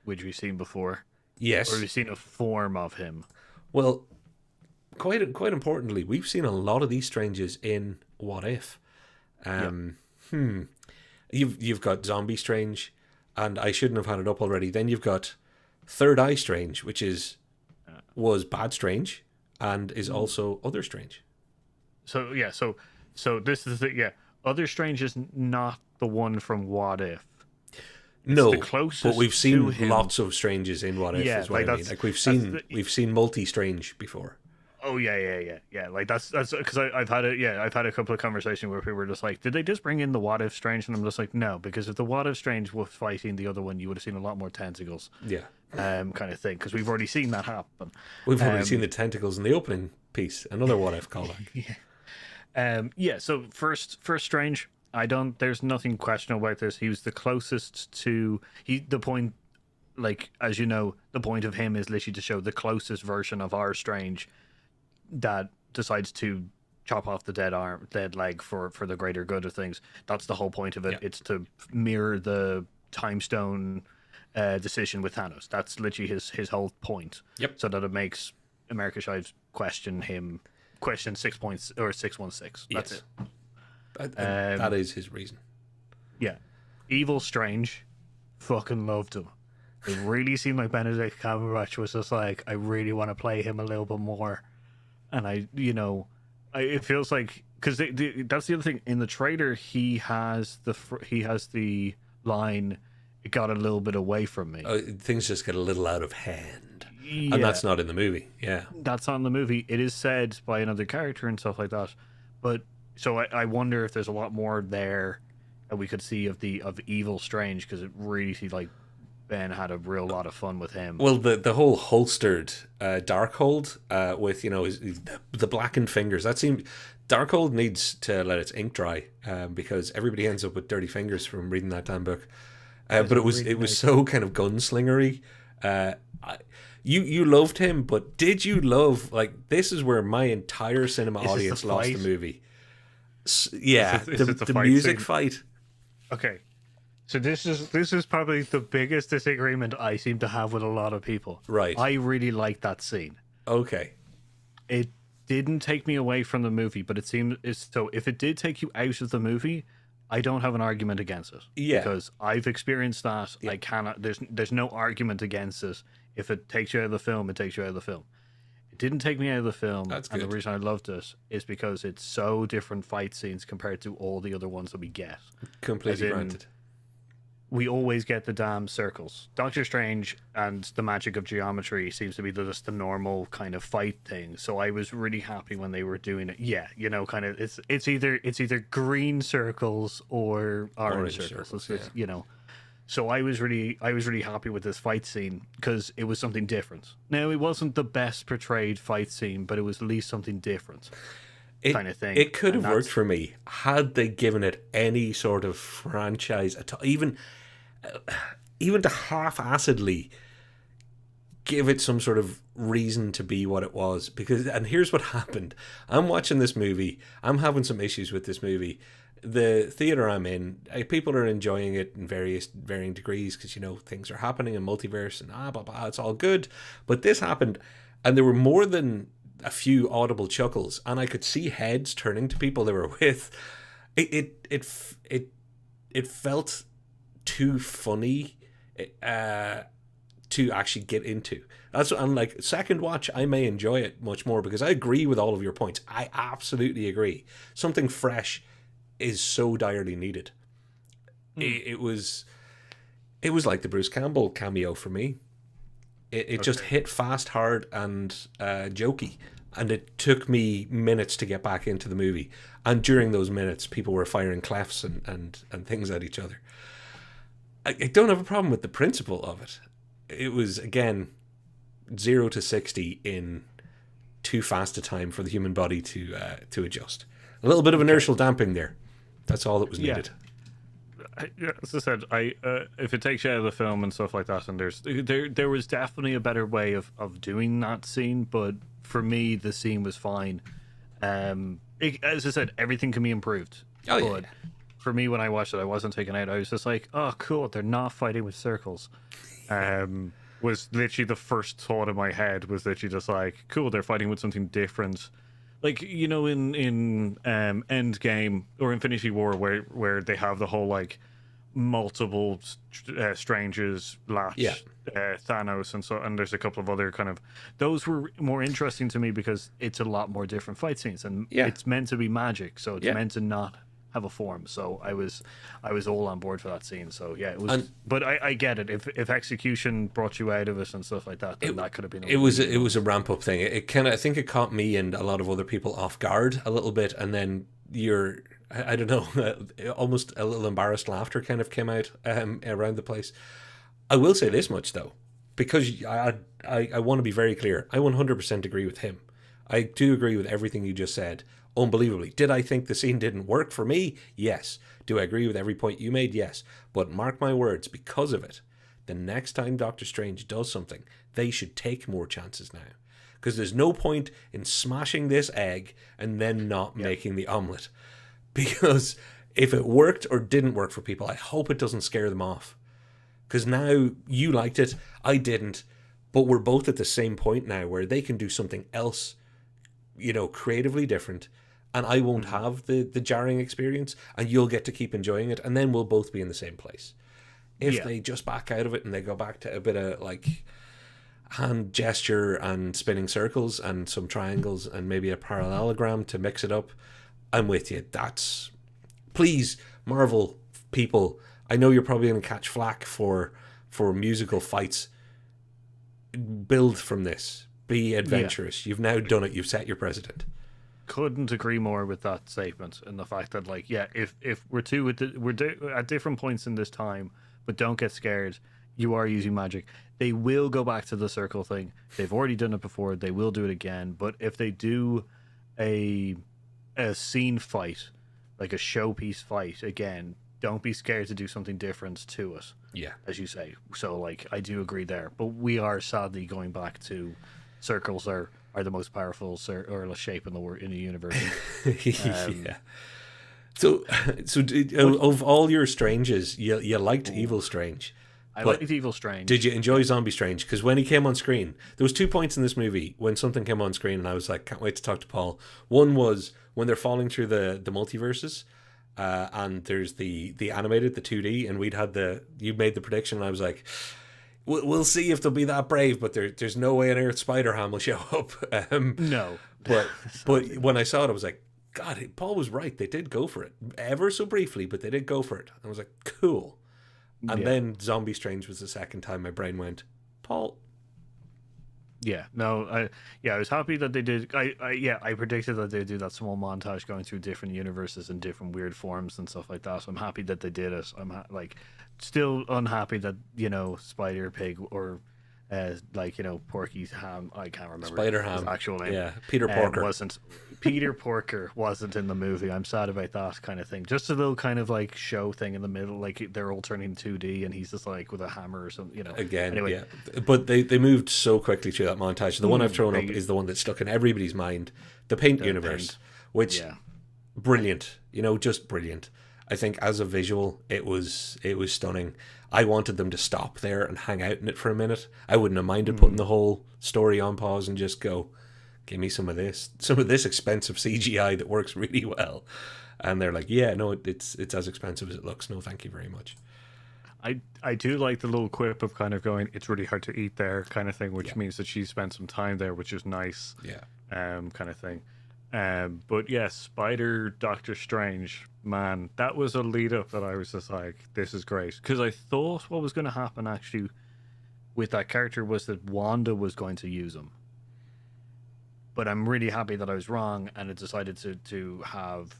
which we've seen before. Yes, or we've seen a form of him. Well, quite importantly, we've seen a lot of these Stranges in What If. You've got Zombie Strange, and I shouldn't have had it up already. Then you've got Third Eye Strange, which was Bad Strange, and is also Other Strange. So this is Other Strange is not the one from What If. No, but we've seen lots of Stranges in What If, is what I mean. Like we've seen multi-Strange before. Oh yeah. Like that's because I've had a couple of conversations where people were just like, did they just bring in the What If Strange? And I'm just like, no, because if the What If Strange was fighting the other one, you would have seen a lot more tentacles. Yeah. Kind of thing, because we've already seen that happen. We've already seen the tentacles in the opening piece. Another What If callback. So first Strange. There's nothing questionable about this. He was the closest to the point, like, as you know, the point of him is literally to show the closest version of our Strange that decides to chop off the dead leg for the greater good of things. That's the whole point of it. It's to mirror the Time Stone decision with Thanos. That's literally his whole point. Yep. So that it makes America Chavez question 6 points or 616. That's it. That is his reason. Yeah. Evil Strange, fucking loved him. It really seemed like Benedict Cumberbatch was just like, I really want to play him a little bit more. And it feels like, because that's the other thing in the trailer. He has the line, "It got a little bit away from me." Things just get a little out of hand, and that's not in the movie. Yeah, that's not in the movie. It is said by another character and stuff like that. But so I wonder if there's a lot more there that we could see of Evil Strange, because it really seemed like Ben had a real lot of fun with him. Well, the whole holstered Darkhold with the blackened fingers, that seemed Darkhold needs to let its ink dry because everybody ends up with dirty fingers from reading that damn book. But it was so kind of gunslingery. You loved him, but did you love, like, this is where my entire cinema audience lost the movie. Yeah, the music fight. Okay. So this is probably the biggest disagreement I seem to have with a lot of people. Right. I really like that scene. Okay. It didn't take me away from the movie, but it seems so. If it did take you out of the movie, I don't have an argument against it. Yeah. Because I've experienced that. Yeah. I cannot. There's no argument against it. If it takes you out of the film, it takes you out of the film. It didn't take me out of the film. That's and good. the reason I loved it is because it's so different fight scenes compared to all the other ones that we get. Completely granted. We always get the damn circles. Doctor Strange and the magic of geometry seems to be just the normal kind of fight thing. So I was really happy when they were doing it. Yeah, kind of it's either green circles or orange circles. Yeah. So I was really happy with this fight scene because it was something different. Now, it wasn't the best portrayed fight scene, but it was at least something different. Kind of thing. It could have worked for me had they given it any sort of franchise at all, even to half-assedly give it some sort of reason to be what it was. And here's what happened. I'm watching this movie. I'm having some issues with this movie. The theater I'm in, people are enjoying it in varying degrees because, things are happening in multiverse and blah, blah, it's all good. But this happened, and there were more than a few audible chuckles, and I could see heads turning to people they were with. It felt too funny to actually get into. That's what I'm like. Second watch, I may enjoy it much more because I agree with all of your points. I absolutely agree. Something fresh is so direly needed. It was like the Bruce Campbell cameo for me. It just hit fast, hard, and jokey. And it took me minutes to get back into the movie. And during those minutes, people were firing clefs and things at each other. I don't have a problem with the principle of it. It was, again, 0 to 60 in too fast a time for the human body to adjust. A little bit of inertial damping there. That's all that was needed. As I said, if it takes you out of the film and stuff like that, and there was definitely a better way of doing that scene, but for me, the scene was fine. As I said, everything can be improved. But for me, when I watched it, I wasn't taken out. I was just like, oh, cool, they're not fighting with circles. Was literally the first thought in my head was literally just like, cool, they're fighting with something different. Like, you know, in Endgame or Infinity War, where they have the whole like multiple strangers latch, Thanos, and there's a couple of other kind of, those were more interesting to me because it's a lot more different fight scenes, and it's meant to be magic, so it's meant to not have a form. So I was all on board for that scene. So yeah, it was. But I get it. If execution brought you out of it and stuff like that, then that could have been. It was a ramp up thing. It kind of, I think it caught me and a lot of other people off guard a little bit, and then I don't know, almost a little embarrassed laughter kind of came out around the place. I will say this much though, because I want to be very clear. I 100% agree with him. I do agree with everything you just said. Unbelievably. Did I think the scene didn't work for me? Yes. Do I agree with every point you made? Yes. But mark my words, because of it, the next time Doctor Strange does something, they should take more chances now. Because there's no point in smashing this egg and then not making the omelette. Because if it worked or didn't work for people, I hope it doesn't scare them off. Because now you liked it, I didn't, but we're both at the same point now where they can do something else, you know, creatively different, and I won't have the jarring experience, and you'll get to keep enjoying it, and then we'll both be in the same place. If they just back out of it and they go back to a bit of like hand gesture and spinning circles and some triangles and maybe a parallelogram to mix it up, I'm with you. That's, please, Marvel people, I know you're probably going to catch flack for musical fights. Build from this. Be adventurous. You've now done it. You've set your precedent. Couldn't agree more with that statement, and the fact that, like, if we're at different points in this time, but don't get scared. You are using magic. They will go back to the circle thing. They've already done it before. They will do it again. But if they do a scene fight, like a showpiece fight again, don't be scared to do something different to it. Yeah, as you say. So, like, I do agree there. But we are sadly going back to circles are the most powerful shape in the universe. Yeah. So of all your Stranges, you liked Evil Strange. I liked Evil Strange. Did you enjoy Zombie Strange? Because when he came on screen, there was 2 points in this movie when something came on screen, and I was like, can't wait to talk to Paul. One was when they're falling through the multiverses, and there's the animated, the 2D, and you made the prediction, and I was like, we'll see if they'll be that brave, but there's no way on earth Spider-Ham will show up. No. But when I saw it, I was like, God, Paul was right. They did go for it. Ever so briefly, but they did go for it. I was like, cool. And then Zombie Strange was the second time my brain went, Paul. Yeah, no, I was happy that they did. I predicted that they'd do that small montage going through different universes and different weird forms and stuff like that. So I'm happy that they did it. I'm still unhappy that, Spider Pig or Porky's Ham. I can't remember Spider Ham, his actual name. Yeah, Peter Porker Peter Porker wasn't in the movie. I'm sad about that kind of thing. Just a little kind of like show thing in the middle, like they're all turning 2D, and he's just like with a hammer or something. Again, anyway. yeah. But they moved so quickly through that montage. The one I've thrown up is the one that's stuck in everybody's mind, the Paint universe, which brilliant. Just brilliant. I think as a visual, it was stunning. I wanted them to stop there and hang out in it for a minute. I wouldn't have minded putting the whole story on pause and just go, give me some of this expensive CGI that works really well. And they're like, yeah, no, it's as expensive as it looks. No, thank you very much. I do like the little quip of kind of going, it's really hard to eat there kind of thing, which means that she spent some time there, which is nice. Yeah. Kind of thing. But yes, Spider Doctor Strange, man, that was a lead up that I was just like, this is great. Because I thought what was going to happen actually with that character was that Wanda was going to use him. But I'm really happy that I was wrong, and it decided to have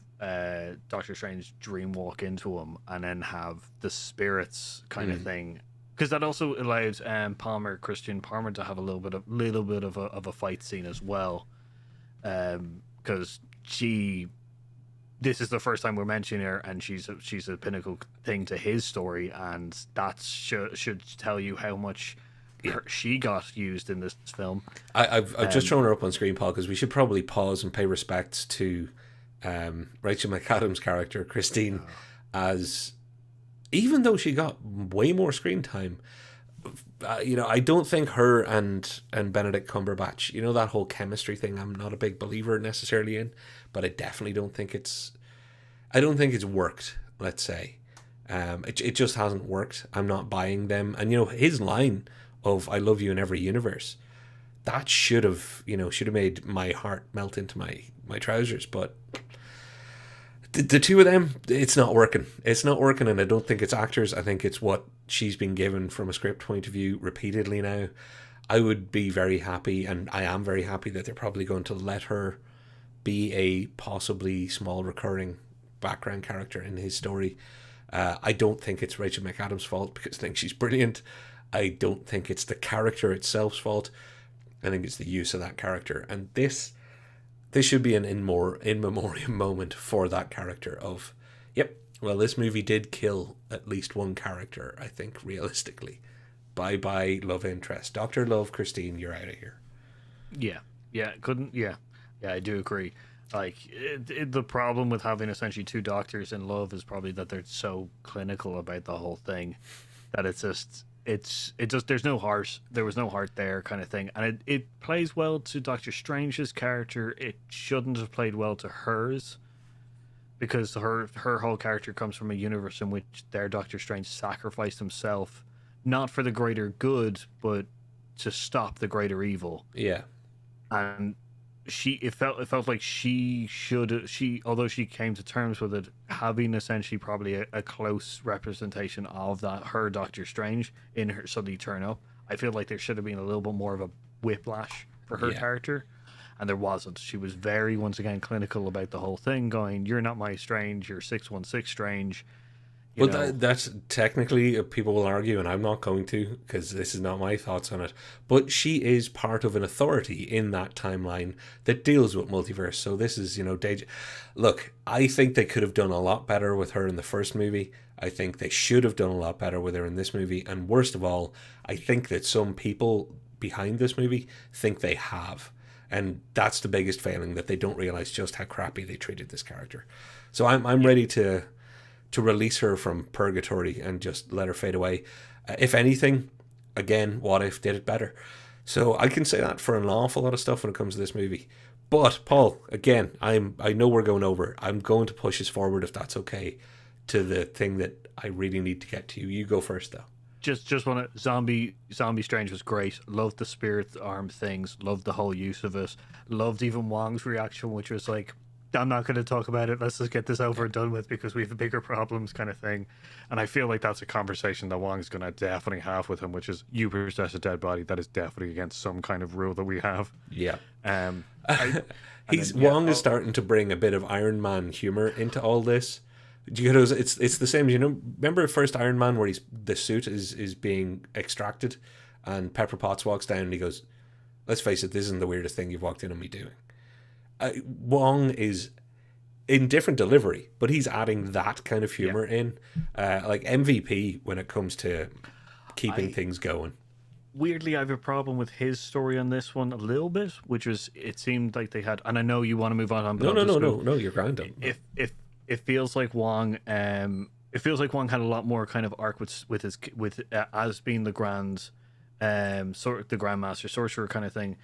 Doctor Strange dream walk into him and then have the spirits kind of thing. Because that also allows Christian Palmer to have a little bit of a fight scene as well. Because this is the first time we're mentioning her, and she's a pinnacle thing to his story, and that should tell you how much she got used in this film. I've just thrown her up on screen, Paul, because we should probably pause and pay respects to Rachel McAdams' character Christine, as even though she got way more screen time. I don't think her and Benedict Cumberbatch, that whole chemistry thing, I'm not a big believer necessarily in, but I definitely don't think it's worked, let's say. It just hasn't worked. I'm not buying them. And his line of "I love you in every universe," that should have made my heart melt into my trousers, but the two of them, it's not working. It's not working, and I don't think it's actors. I think it's what she's been given from a script point of view repeatedly now. I would be very happy, and I am very happy, that they're probably going to let her be a possibly small recurring background character in his story. I don't think it's Rachel McAdams' fault, because I think she's brilliant. I don't think it's the character itself's fault. I think it's the use of that character. And this should be an in memoriam moment for that character of, yep, well, this movie did kill at least one character, I think, realistically. Bye-bye, love interest. Dr. Love, Christine, you're out of here. Yeah, I do agree. Like, the problem with having essentially two doctors in love is probably that they're so clinical about the whole thing that it's just there's no heart. There was no heart there, kind of thing, and it plays well to Doctor Strange's character. It shouldn't have played well to hers, because her whole character comes from a universe in which their Doctor Strange sacrificed himself, not for the greater good, but to stop the greater evil. Yeah, and it felt like although she came to terms with it, having essentially probably a close representation of that, her Doctor Strange in her suddenly turn up, I feel like there should have been a little bit more of a whiplash for her character, and there wasn't. She was very, once again, clinical about the whole thing, going, "You're not my Strange, you're 616 Strange." Well, that's technically, people will argue, and I'm not going to, because this is not my thoughts on it, but she is part of an authority in that timeline that deals with multiverse. So this is, look, I think they could have done a lot better with her in the first movie. I think they should have done a lot better with her in this movie. And worst of all, I think that some people behind this movie think they have. And that's the biggest failing, that they don't realize just how crappy they treated this character. So I'm ready to release her from purgatory and just let her fade away. If anything, again, What If did it better. So I can say that for an awful lot of stuff when it comes to this movie. But Paul, again, I know we're going over. I'm going to push us forward, if that's okay, to the thing that I really need to get to. You go first, though. Just want to, Zombie Strange was great. Loved the spirit arm things. Loved the whole use of it. Loved even Wong's reaction, which was like, I'm not going to talk about it. Let's just get this over and done with, because we have bigger problems, kind of thing. And I feel like that's a conversation that Wong's going to definitely have with him, which is, you possess a dead body. That is definitely against some kind of rule that we have. Yeah. Wong is starting to bring a bit of Iron Man humor into all this. It's the same. Remember first Iron Man, where the suit is being extracted, and Pepper Potts walks down and he goes, "Let's face it, this isn't the weirdest thing you've walked in on me doing." Wong is in different delivery, but he's adding that kind of humor in, like MVP when it comes to keeping things going. Weirdly, I have a problem with his story on this one a little bit, which was, it seemed like they had, and I know you want to move on. But No, you're grand. If it feels like Wong, it feels like Wong had a lot more kind of arc with as being the grand, the Grandmaster Sorcerer kind of thing.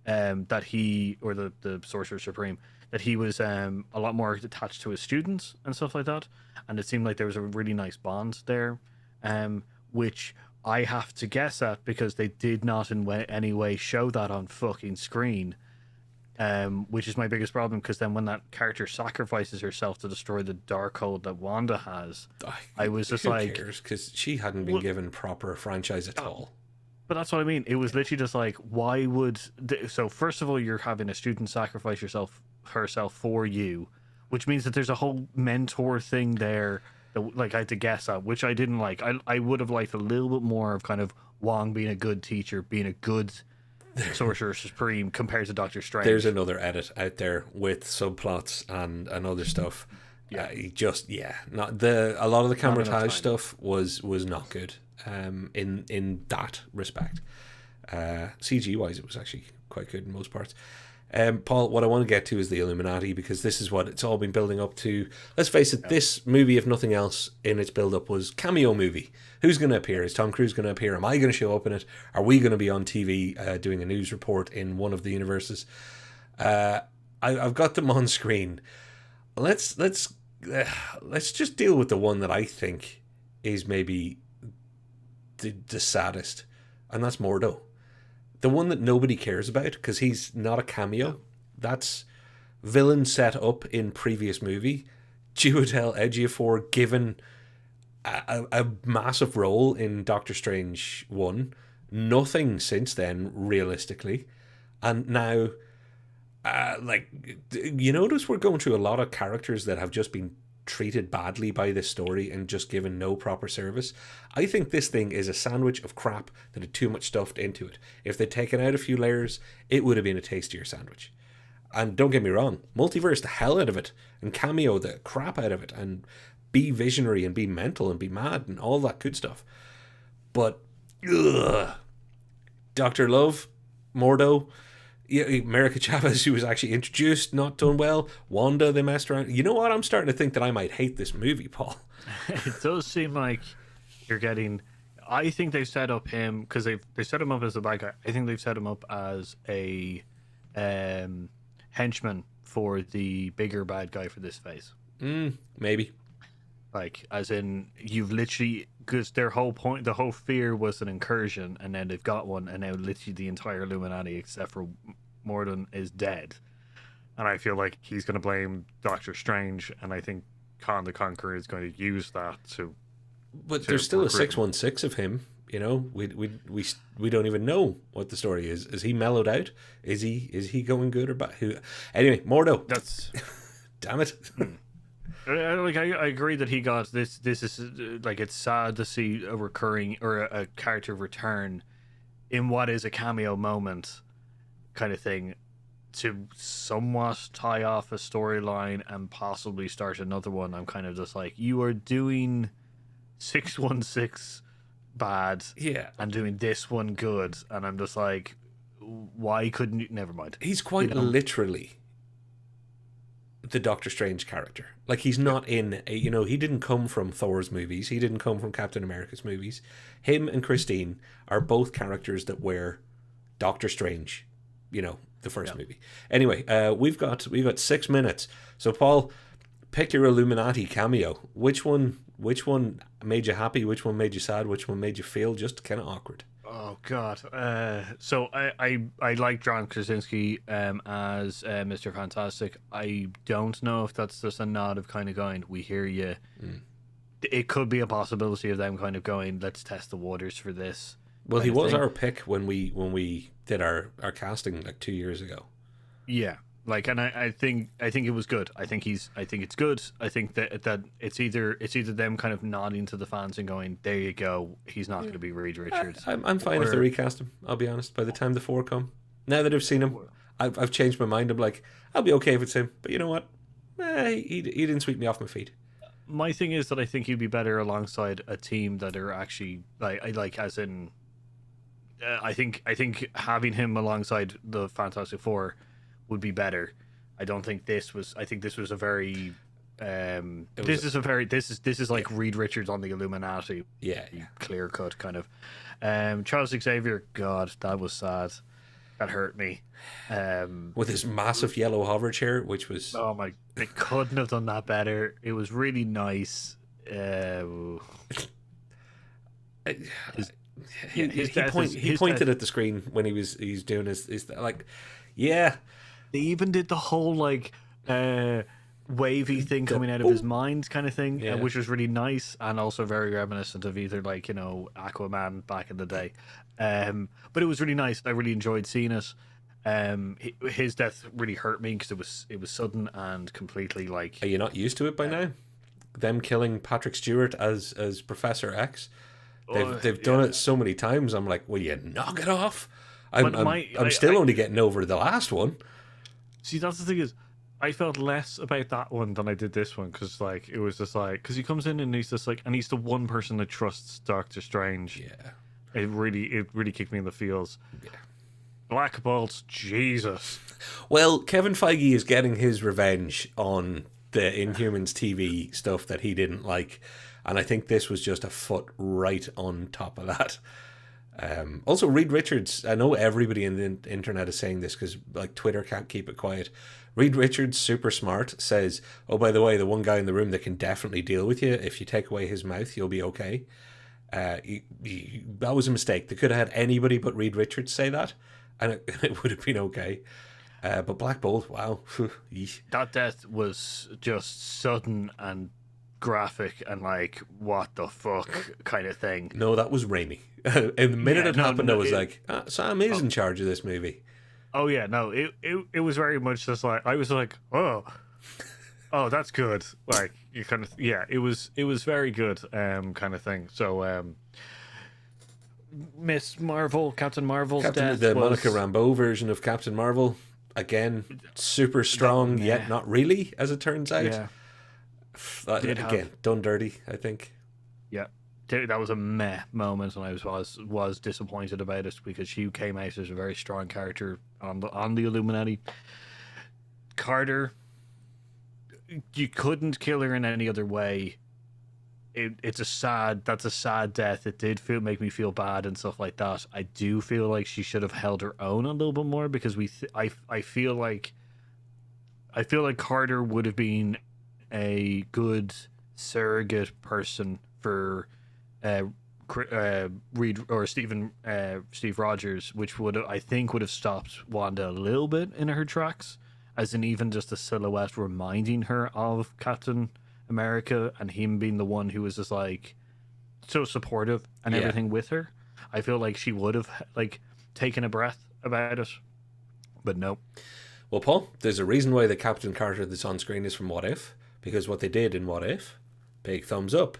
That he, or the Sorcerer Supreme, that he was a lot more attached to his students and stuff like that, and it seemed like there was a really nice bond there. which I have to guess at because they did not in any way show that on fucking screen. Which is my biggest problem, because then when that character sacrifices herself to destroy the Darkhold that Wanda has, I was just like, because she hadn't been given proper franchise at all. But that's what I mean. It was literally just like, why would... So first of all, you're having a student sacrifice herself for you, which means that there's a whole mentor thing there that, like, I had to guess at, which I didn't like. I would have liked a little bit more of kind of Wong being a good teacher, being a good Sorcerer Supreme compared to Doctor Strange. There's another edit out there with subplots and other stuff. Yeah, not a lot of the camouflage stuff was not good. In that respect, CG wise, it was actually quite good in most parts. Paul, what I want to get to is the Illuminati, because this is what it's all been building up to. Let's face it, this movie, if nothing else, in its build up was cameo movie. Who's going to appear? Is Tom Cruise going to appear? Am I going to show up in it? Are we going to be on TV doing a news report in one of the universes? I've got them on screen. Let's just deal with the one that I think is maybe the saddest, and that's Mordo. The one that nobody cares about because he's not a cameo. That's villain set up in previous movie. Chiwetel Ejiofor given a massive role in Doctor Strange 1. Nothing since then, realistically. And now, you notice we're going through a lot of characters that have just been treated badly by this story and just given no proper service. I think this thing is a sandwich of crap that had too much stuffed into it. If they'd taken out a few layers, it would have been a tastier sandwich. And don't get me wrong, multiverse the hell out of it and cameo the crap out of it and be visionary and be mental and be mad and all that good stuff. But Dr. Love, Mordo, America Chavez, who was actually introduced, not done well. Wanda, they messed around. You know what? I'm starting to think that I might hate this movie, Paul. It does seem like you're getting... I think they've set up him, because they set him up as a bad guy. I think they've set him up as a henchman for the bigger bad guy for this phase. Maybe. Like, as in, you've literally... Because their whole point, the whole fear was an incursion, and then they've got one, and now literally the entire Illuminati, except for Morden, is dead. And I feel like he's going to blame Doctor Strange, and I think Khan the Conqueror is going to use that to... But there's still a 616 of him, you know? We don't even know what the story is. Is he mellowed out? Is he going good or bad? Anyway, Mordo. That's... Damn it. I agree that he got this. This is like, it's sad to see a recurring or a character return in what is a cameo moment, kind of thing, to somewhat tie off a storyline and possibly start another one. I'm kind of just like, you are doing 616 bad, and doing this one good, and I'm just like, why couldn't you? Never mind. He's quite literally the Doctor Strange character. Like, he's not in a, he didn't come from Thor's movies, he didn't come from Captain America's movies. Him and Christine are both characters that were Doctor Strange, the first movie. Anyway, we've got 6 minutes. So Paul, pick your Illuminati cameo. Which one made you happy? Which one made you sad? Which one made you feel just kind of awkward? Oh God! So I like John Krasinski as Mr. Fantastic. I don't know if that's just a nod of kind of going, we hear you. It could be a possibility of them kind of going, let's test the waters for this. Well, he was our pick when we did our casting like 2 years ago. Yeah, like, and I think it was good. I think it's good. I think that it's either them kind of nodding to the fans and going, there you go, he's not going to be Reed Richards. I'm fine if they recast him. I'll be honest. By the time the 4 come, now that I've seen him, I've changed my mind. I'm like, I'll be okay if it's him. But you know what? He didn't sweep me off my feet. My thing is that I think he'd be better alongside a team that are actually I think having him alongside the Fantastic Four would be better. I don't think this was. I think this was a very. This is like Reed Richards on the Illuminati. Yeah. Clear cut kind of. Charles Xavier, God, that was sad. That hurt me. With his massive yellow hover chair, which was... Oh my... They couldn't have done that better. It was really nice. He pointed at the screen when he's doing his like, yeah. They even did the whole like wavy thing coming out of his mind kind of thing, which was really nice and also very reminiscent of either like, you know, Aquaman back in the day. But it was really nice. I really enjoyed seeing it. His death really hurt me because it was sudden and completely like. Are you not used to it by now? Them killing Patrick Stewart as Professor X. They've done it so many times. I'm like, will you knock it off? I'm still only getting over the last one. See, that's the thing is, I felt less about that one than I did this one because like it was just like because he comes in and he's just like and he's the one person that trusts Doctor Strange. Yeah, it really kicked me in the feels. Yeah. Black Bolt, Jesus. Well, Kevin Feige is getting his revenge on the Inhumans TV stuff that he didn't like, and I think this was just a foot right on top of that. Also, Reed Richards, I know everybody in the internet is saying this because like Twitter can't keep it quiet. Reed Richards, super smart, says, oh, by the way, the one guy in the room that can definitely deal with you, if you take away his mouth, you'll be okay. That was a mistake. They could have had anybody but Reed Richards say that, and it would have been okay. But Black Bolt, wow. That death was just sudden and graphic and like, what the fuck kind of thing. No, that was Raimi. And the minute it happened, I was like, Sam is in charge of this movie. Oh yeah, no, it was very much just like I was like, oh, that's good. Like you kind of it was very good, kind of thing. So Miss Marvel, Captain Marvel's death, the Monica Rambeau version of Captain Marvel, again, super strong yet not really, as it turns out. Yeah, again, done dirty, I think. Yeah. That was a meh moment, and I was disappointed about it because she came out as a very strong character on the Illuminati. Carter, you couldn't kill her in any other way. That's a sad death. It did make me feel bad and stuff like that. I do feel like she should have held her own a little bit more because I feel like Carter would have been a good surrogate person for Reed or Steve Rogers, which would have stopped Wanda a little bit in her tracks, as in even just a silhouette reminding her of Captain America and him being the one who was just like so supportive and everything with her. I feel like she would have like taken a breath about it, but no. Well, Paul, there's a reason why the Captain Carter that's on screen is from What If, because what they did in What If, big thumbs up.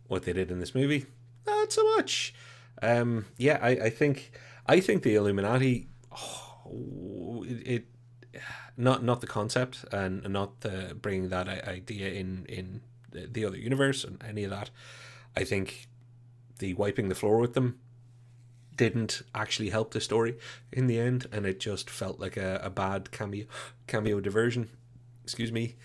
What they did in this movie, not so much. I think the Illuminati, not the concept and not the bringing that idea in the other universe and any of that. I think the wiping the floor with them didn't actually help the story in the end, and it just felt like a bad cameo diversion. Excuse me.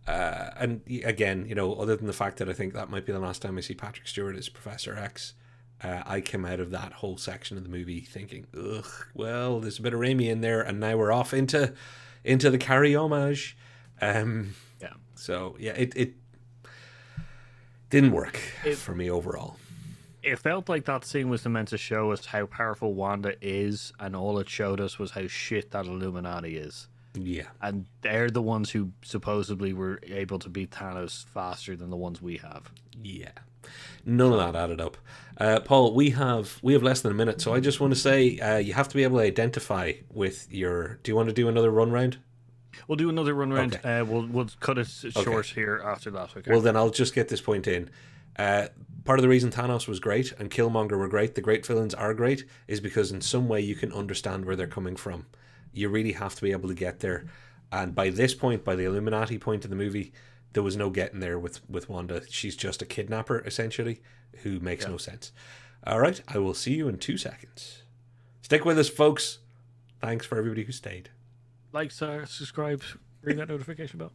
And again, other than the fact that I think that might be the last time I see Patrick Stewart as Professor X, I came out of that whole section of the movie thinking, ugh, well, there's a bit of Raimi in there, and now we're off into the Carrie homage. So yeah, it didn't work for me overall. It felt like that scene was meant to show us how powerful Wanda is, and all it showed us was how shit that Illuminati is. Yeah. And they're the ones who supposedly were able to beat Thanos faster than the ones we have. Yeah. None of that added up. Paul, we have less than a minute, so I just want to say you have to be able to identify with your... Do you want to do another run round? We'll do another run round. Okay. We'll cut it short here after that. Okay. Well, then I'll just get this point in. Part of the reason Thanos was great and Killmonger were great, the great villains are great, is because in some way you can understand where they're coming from. You really have to be able to get there. And by this point, by the Illuminati point of the movie, there was no getting there with Wanda. She's just a kidnapper, essentially, who makes no sense. All right, I will see you in 2 seconds. Stick with us, folks. Thanks for everybody who stayed. Like, subscribe, ring that notification bell.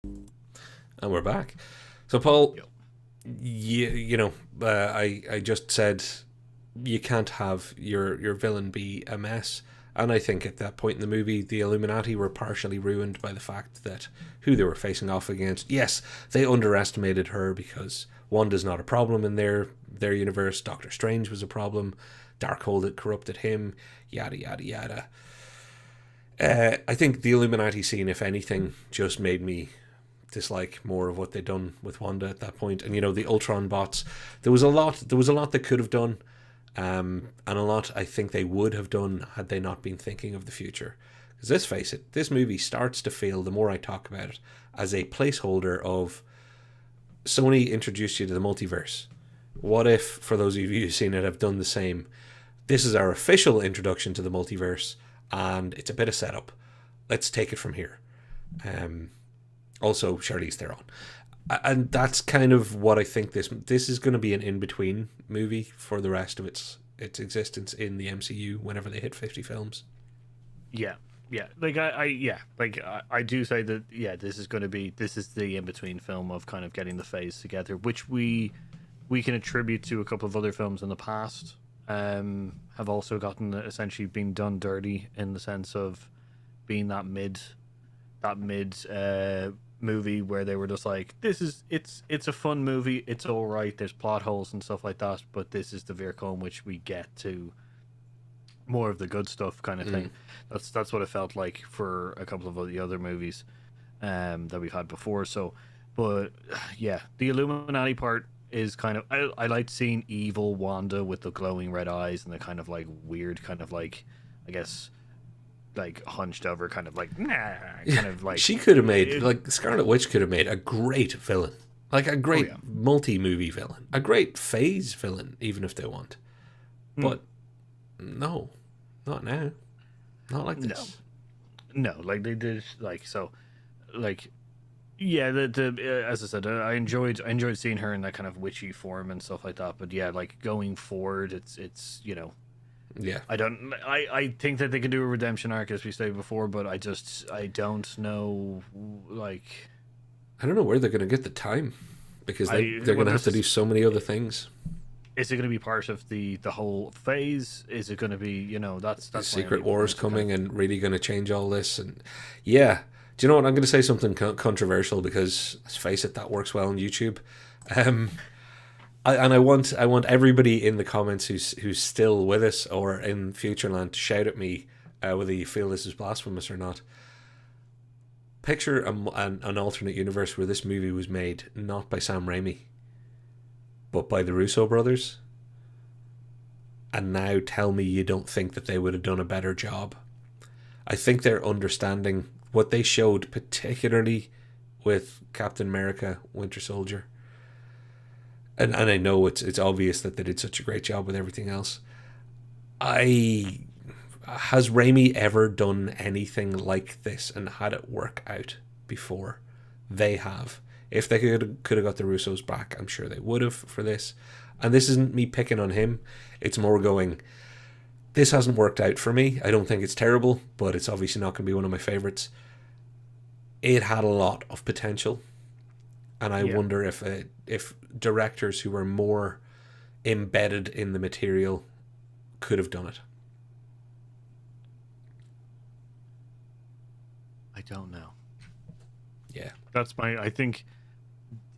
And we're back. So, Paul, I just said you can't have your villain be a mess. And I think at that point in the movie, the Illuminati were partially ruined by the fact that who they were facing off against. Yes, they underestimated her because Wanda's not a problem in their universe. Doctor Strange was a problem. Darkhold had corrupted him. Yada yada yada. I think the Illuminati scene, if anything, just made me dislike more of what they'd done with Wanda at that point. And the Ultron bots, there was a lot they could have done, and a lot I think they would have done had they not been thinking of the future. Because let's face it, this movie starts to feel, the more I talk about it, as a placeholder of Sony introduced you to the multiverse. What if, for those of you who've seen it, have done the same? This is our official introduction to the multiverse, and it's a bit of setup. Let's take it from here. Also, Charlize Theron. And that's kind of what I think this is going to be an in-between movie for the rest of its existence in the MCU whenever they hit 50 films. Yeah. Like I do say that this is the in-between film of kind of getting the phase together, which we can attribute to a couple of other films in the past. Have also gotten essentially been done dirty in the sense of being that mid movie where they were just like, it's a fun movie, it's all right, there's plot holes and stuff like that, but this is the vehicle in which we get to more of the good stuff kind of thing. That's what it felt like for a couple of the other movies that we've had before. So, but yeah, the Illuminati part is kind of, I liked seeing evil Wanda with the glowing red eyes and the kind of like weird kind of like, I guess, like hunched over kind of like, nah, kind of like, she could have made, like, Scarlet Witch could have made a great villain, like a great multi-movie villain, a great phase villain, even if they want. But no, not now, not like this. No, like they did, like, so, like, yeah, the as I said, I enjoyed seeing her in that kind of witchy form and stuff like that. But yeah, like going forward, it's yeah. I think that they can do a redemption arc as we stated before, but I don't know, like, I don't know where they're going to get the time, because they're going to have to do so many other things. Is it going to be part of the whole phase? Is it going to be, that's the Secret Wars coming and really going to change all this? And yeah. Do you know what? I'm going to say something controversial because, let's face it, that works well on YouTube. I want everybody in the comments who's still with us or in Futureland to shout at me whether you feel this is blasphemous or not. Picture an alternate universe where this movie was made not by Sam Raimi, but by the Russo brothers. And now tell me you don't think that they would have done a better job. I think they're understanding what they showed, particularly with Captain America, Winter Soldier. And I know it's obvious that they did such a great job with everything else. Has Raimi ever done anything like this and had it work out before? They have. If they could have got the Russos back, I'm sure they would have for this. And this isn't me picking on him. It's more going, this hasn't worked out for me. I don't think it's terrible, but it's obviously not going to be one of my favorites. It had a lot of potential, and I wonder if directors who were more embedded in the material could have done it. I don't know. Yeah, I think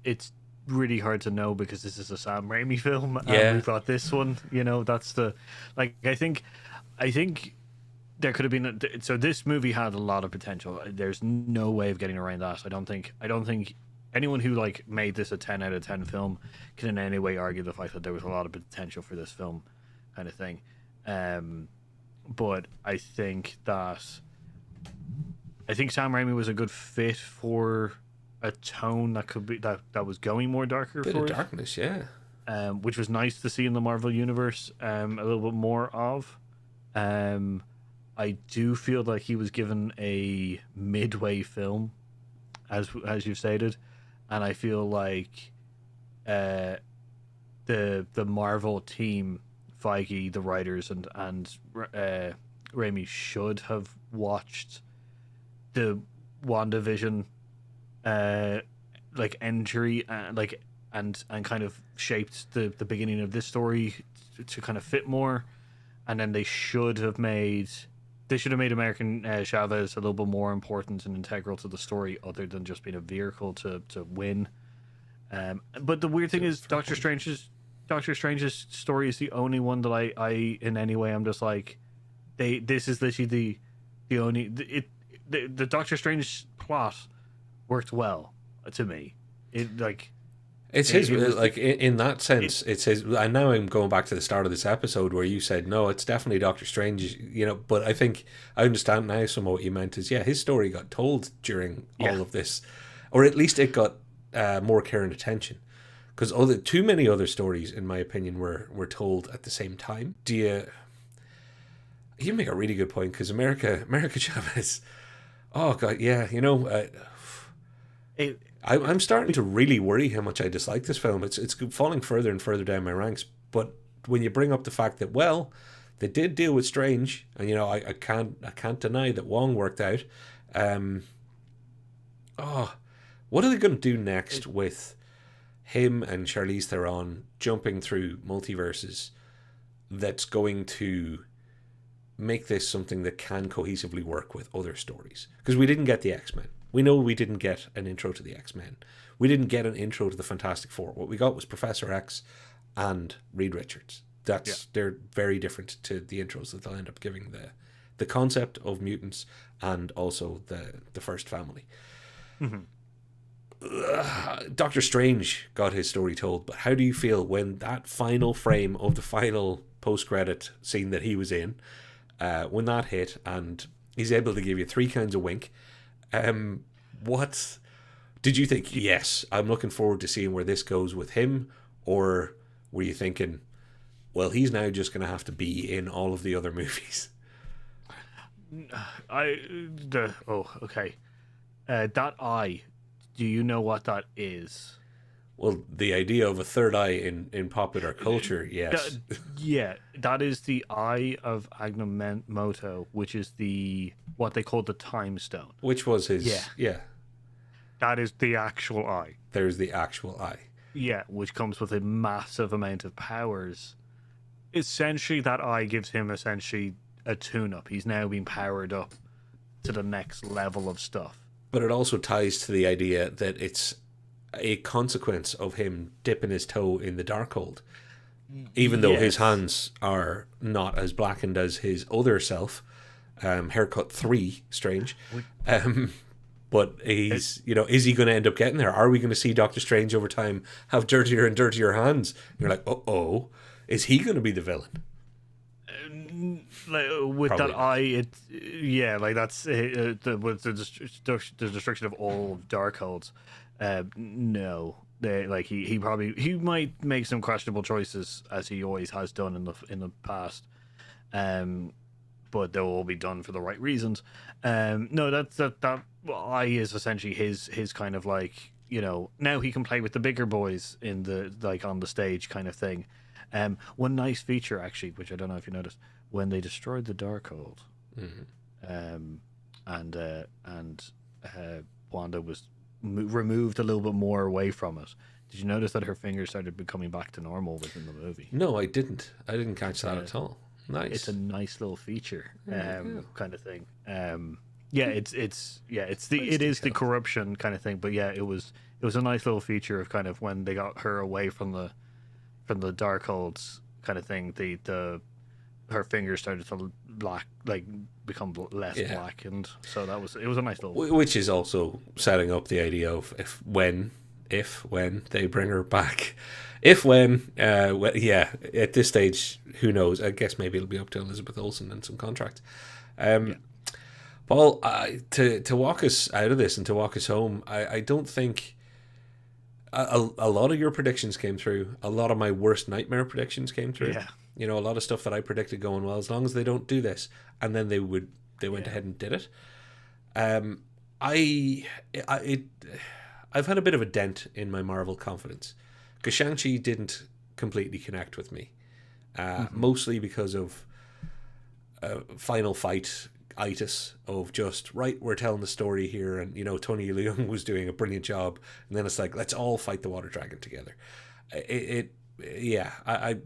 it's really hard to know because this is a Sam Raimi film. Yeah, and we thought this one, that's the, like, I think there could have been so this movie had a lot of potential. There's no way of getting around that. I don't think anyone who like made this a 10 out of 10 film can in any way argue the fact that there was a lot of potential for this film, kind of thing. But I think Sam Raimi was a good fit for a tone that could be that was going more darker. Bit for of it. Darkness, yeah. Which was nice to see in the Marvel universe. A little bit more of. I do feel like he was given a midway film, as you've stated, and I feel like the Marvel team, Feige, the writers, and Raimi should have watched the WandaVision like entry and kind of shaped the beginning of this story to kind of fit more, and then they should have made American Chavez a little bit more important and integral to the story, other than just being a vehicle to win. But the weird thing is, Doctor Strange's story is the only one that I in any way I'm just like, this is literally the only the Doctor Strange plot worked well to me. It like It's his, like, in that sense, it's his. And now I'm going back to the start of this episode where you said, no, it's definitely Doctor Strange, but I think I understand now some of what you meant is, yeah, his story got told during all of this, or at least it got more care and attention. Because too many other stories, in my opinion, were told at the same time. You make a really good point, because America Chavez, oh, God, yeah, I'm starting to really worry how much I dislike this film. It's falling further and further down my ranks. But when you bring up the fact that, well, they did deal with Strange, and I can't deny that Wong worked out. What are they going to do next with him and Charlize Theron jumping through multiverses? That's going to make this something that can cohesively work with other stories, because we didn't get the X-Men. We know we didn't get an intro to the X-Men. We didn't get an intro to the Fantastic Four. What we got was Professor X and Reed Richards. They're very different to the intros that they'll end up giving the concept of mutants and also the first family. Doctor Strange got his story told, but how do you feel when that final frame of the final post-credit scene that he was in, when that hit and he's able to give you 3 kinds of wink? What did you think? Yes, I'm looking forward to seeing where this goes with him, or were you thinking, well, he's now just going to have to be in all of the other movies? Okay. That eye. Do you know what that is? Well, the idea of a third eye in popular culture, yes. That is the eye of Agamotto, which is what they call the Time Stone. Which was his, yeah. That is the actual eye. There's the actual eye. Yeah, which comes with a massive amount of powers. Essentially, that eye gives him a tune-up. He's now been powered up to the next level of stuff. But it also ties to the idea that it's a consequence of him dipping his toe in the Darkhold, even though his hands are not as blackened as his other self. Haircut 3, Strange. But he's, is he going to end up getting there? Are we going to see Doctor Strange over time have dirtier and dirtier hands? And you're like, is he going to be the villain? With Probably that not. eye, that's with the destruction of all Darkholds. No, he might make some questionable choices, as he always has done in the past. But they'll all be done for the right reasons. No, that eye is essentially his kind of now he can play with the bigger boys in the on the stage kind of thing. One nice feature actually, which I don't know if you noticed, when they destroyed the Darkhold, and Wanda was removed a little bit more away from it. Did you notice that her fingers started becoming back to normal within the movie? No, I didn't. I didn't catch that at all. Nice. It's a nice little feature, kind of thing. It is the corruption kind of thing, but it was a nice little feature of kind of when they got her away from the Darkholds kind of thing. Her fingers started to become less black, and so it was a nice little. Which is also setting up the idea of when they bring her back. At this stage, who knows? I guess maybe it'll be up to Elizabeth Olsen and some contract. Paul, to walk us out of this and to walk us home, I don't think a lot of your predictions came through. A lot of my worst nightmare predictions came through. Yeah. A lot of stuff that I predicted going, well, as long as they don't do this, and then they went ahead and did it. I've had a bit of a dent in my Marvel confidence, because Shang-Chi didn't completely connect with me, mostly because of final fight itis of just, right, we're telling the story here, and Tony Leung was doing a brilliant job, and then it's like, let's all fight the water dragon together.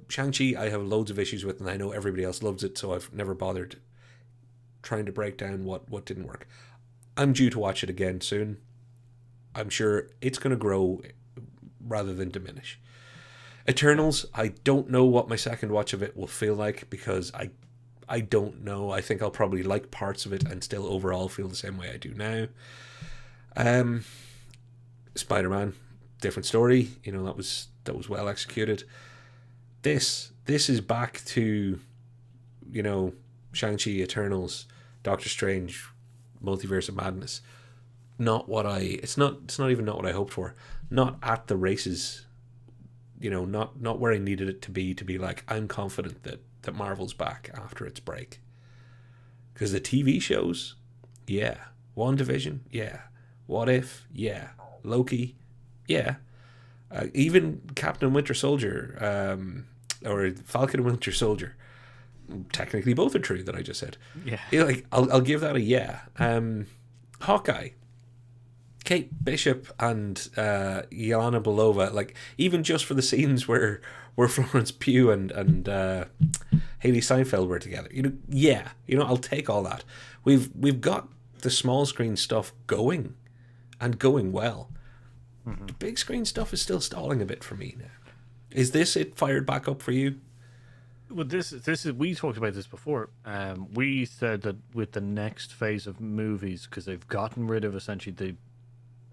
Shang-Chi I have loads of issues with, and I know everybody else loves it, so I've never bothered trying to break down what didn't work. I'm due to watch it again soon. I'm sure it's going to grow rather than diminish. Eternals, I don't know what my second watch of it will feel like, because I don't know. I think I'll probably like parts of it and still overall feel the same way I do now. Spider-Man, different story. You know, that was well executed. This is back to, you know, Shang-Chi, Eternals, Doctor Strange, Multiverse of Madness. It's not even what I hoped for. Not at the races. You know, not where I needed it to be like, I'm confident that Marvel's back after its break. Because the TV shows, yeah. WandaVision, yeah. What If, yeah. Loki, yeah. Even Captain Winter Soldier, or Falcon and Winter Soldier. Technically both are true that I just said. Yeah. Like, I'll give that a yeah. Hawkeye. Kate Bishop and Yelena Belova, like, even just for the scenes where Florence Pugh and Haley Steinfeld were together, you know, yeah, you know, I'll take all that. We've got the small screen stuff going, and going well. Mm-hmm. The big screen stuff is still stalling a bit for me now. Is this it fired back up for you? Well, this is, we talked about this before. We said that with the next phase of movies, because they've gotten rid of essentially the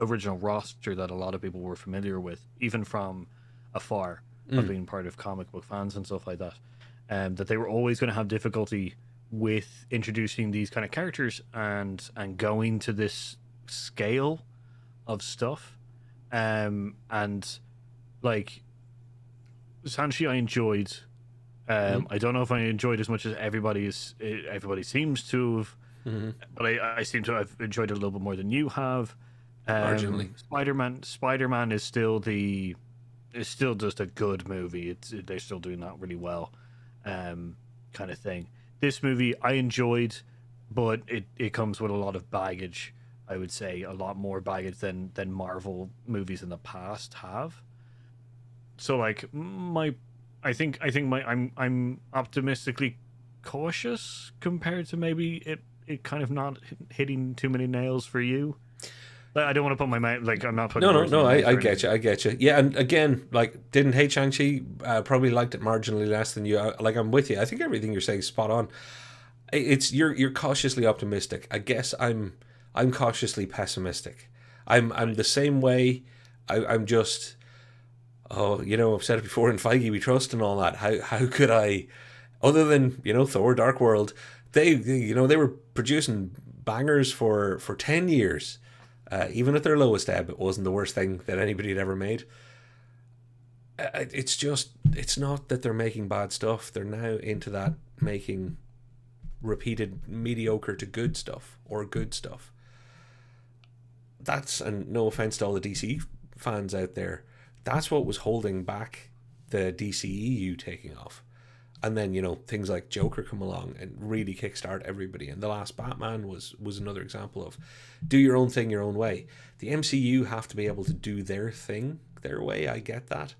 original roster that a lot of people were familiar with, even from afar, of being part of comic book fans and stuff like that, that they were always going to have difficulty with introducing these kind of characters and going to this scale of stuff. And like Shang-Chi I enjoyed. I don't know if I enjoyed as much as everybody seems to have, but I seem to have enjoyed it a little bit more than you have. Marginally. Spider-Man is still just a good movie. They're still doing that really well, kind of thing. This movie I enjoyed, but it comes with a lot of baggage. I would say a lot more baggage than Marvel movies in the past have. So like I'm optimistically cautious compared to maybe it kind of not hitting too many nails for you. I don't want to put my mind, like, I'm not putting no. I get you. Yeah, and again, like, didn't hate Shang-Chi. Probably liked it marginally less than you. Like, I'm with you. I think everything you're saying is spot on. It's you're cautiously optimistic. I guess I'm cautiously pessimistic. I'm the same way. I'm just, you know, I've said it before, in Feige we trust and all that. How could I, other than, you know, Thor: Dark World, they were producing bangers for 10 years. Even at their lowest ebb, it wasn't the worst thing that anybody had ever made. It's not that they're making bad stuff. They're now into that making repeated mediocre to good stuff, or good stuff. That's, and no offense to all the DC fans out there, that's what was holding back the DCEU taking off. And then, you know, things like Joker come along and really kickstart everybody. And The Last Batman was another example of do your own thing your own way. The MCU have to be able to do their thing their way. I get that.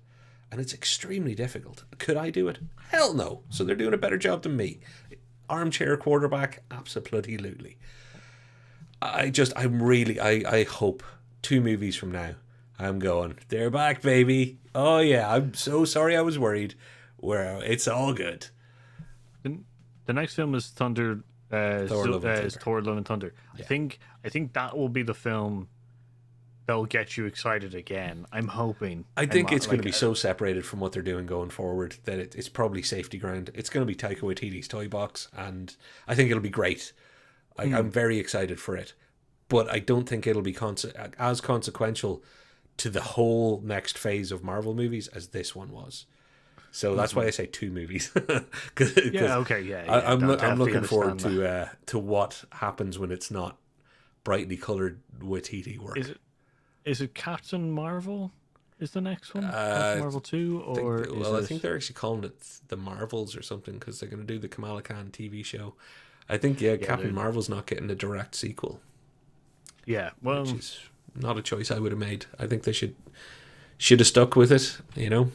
And it's extremely difficult. Could I do it? Hell no. So they're doing a better job than me. Armchair quarterback? Absolutely. I hope 2 movies from now, I'm going, they're back, baby. Oh yeah, I'm so sorry I was worried. Where it's all good. The next film is Thor: Love and Thunder. Yeah. I think that will be the film that will get you excited again. I'm hoping. I think it's going to be so separated from what they're doing going forward that it's probably safety ground. It's going to be Taika Waititi's toy box, and I think it'll be great. I'm very excited for it, but I don't think it'll be as consequential to the whole next phase of Marvel movies as this one was. So that's why I say 2 movies. I'm looking forward to what happens when it's not brightly colored Waititi work. Is it Captain Marvel? Is the next one Captain Marvel 2, or I think they're actually calling it the Marvels or something, because they're going to do the Kamala Khan TV show. I think Captain Marvel's not getting a direct sequel. Yeah, well, which is not a choice I would have made. I think they should have stuck with it. You know.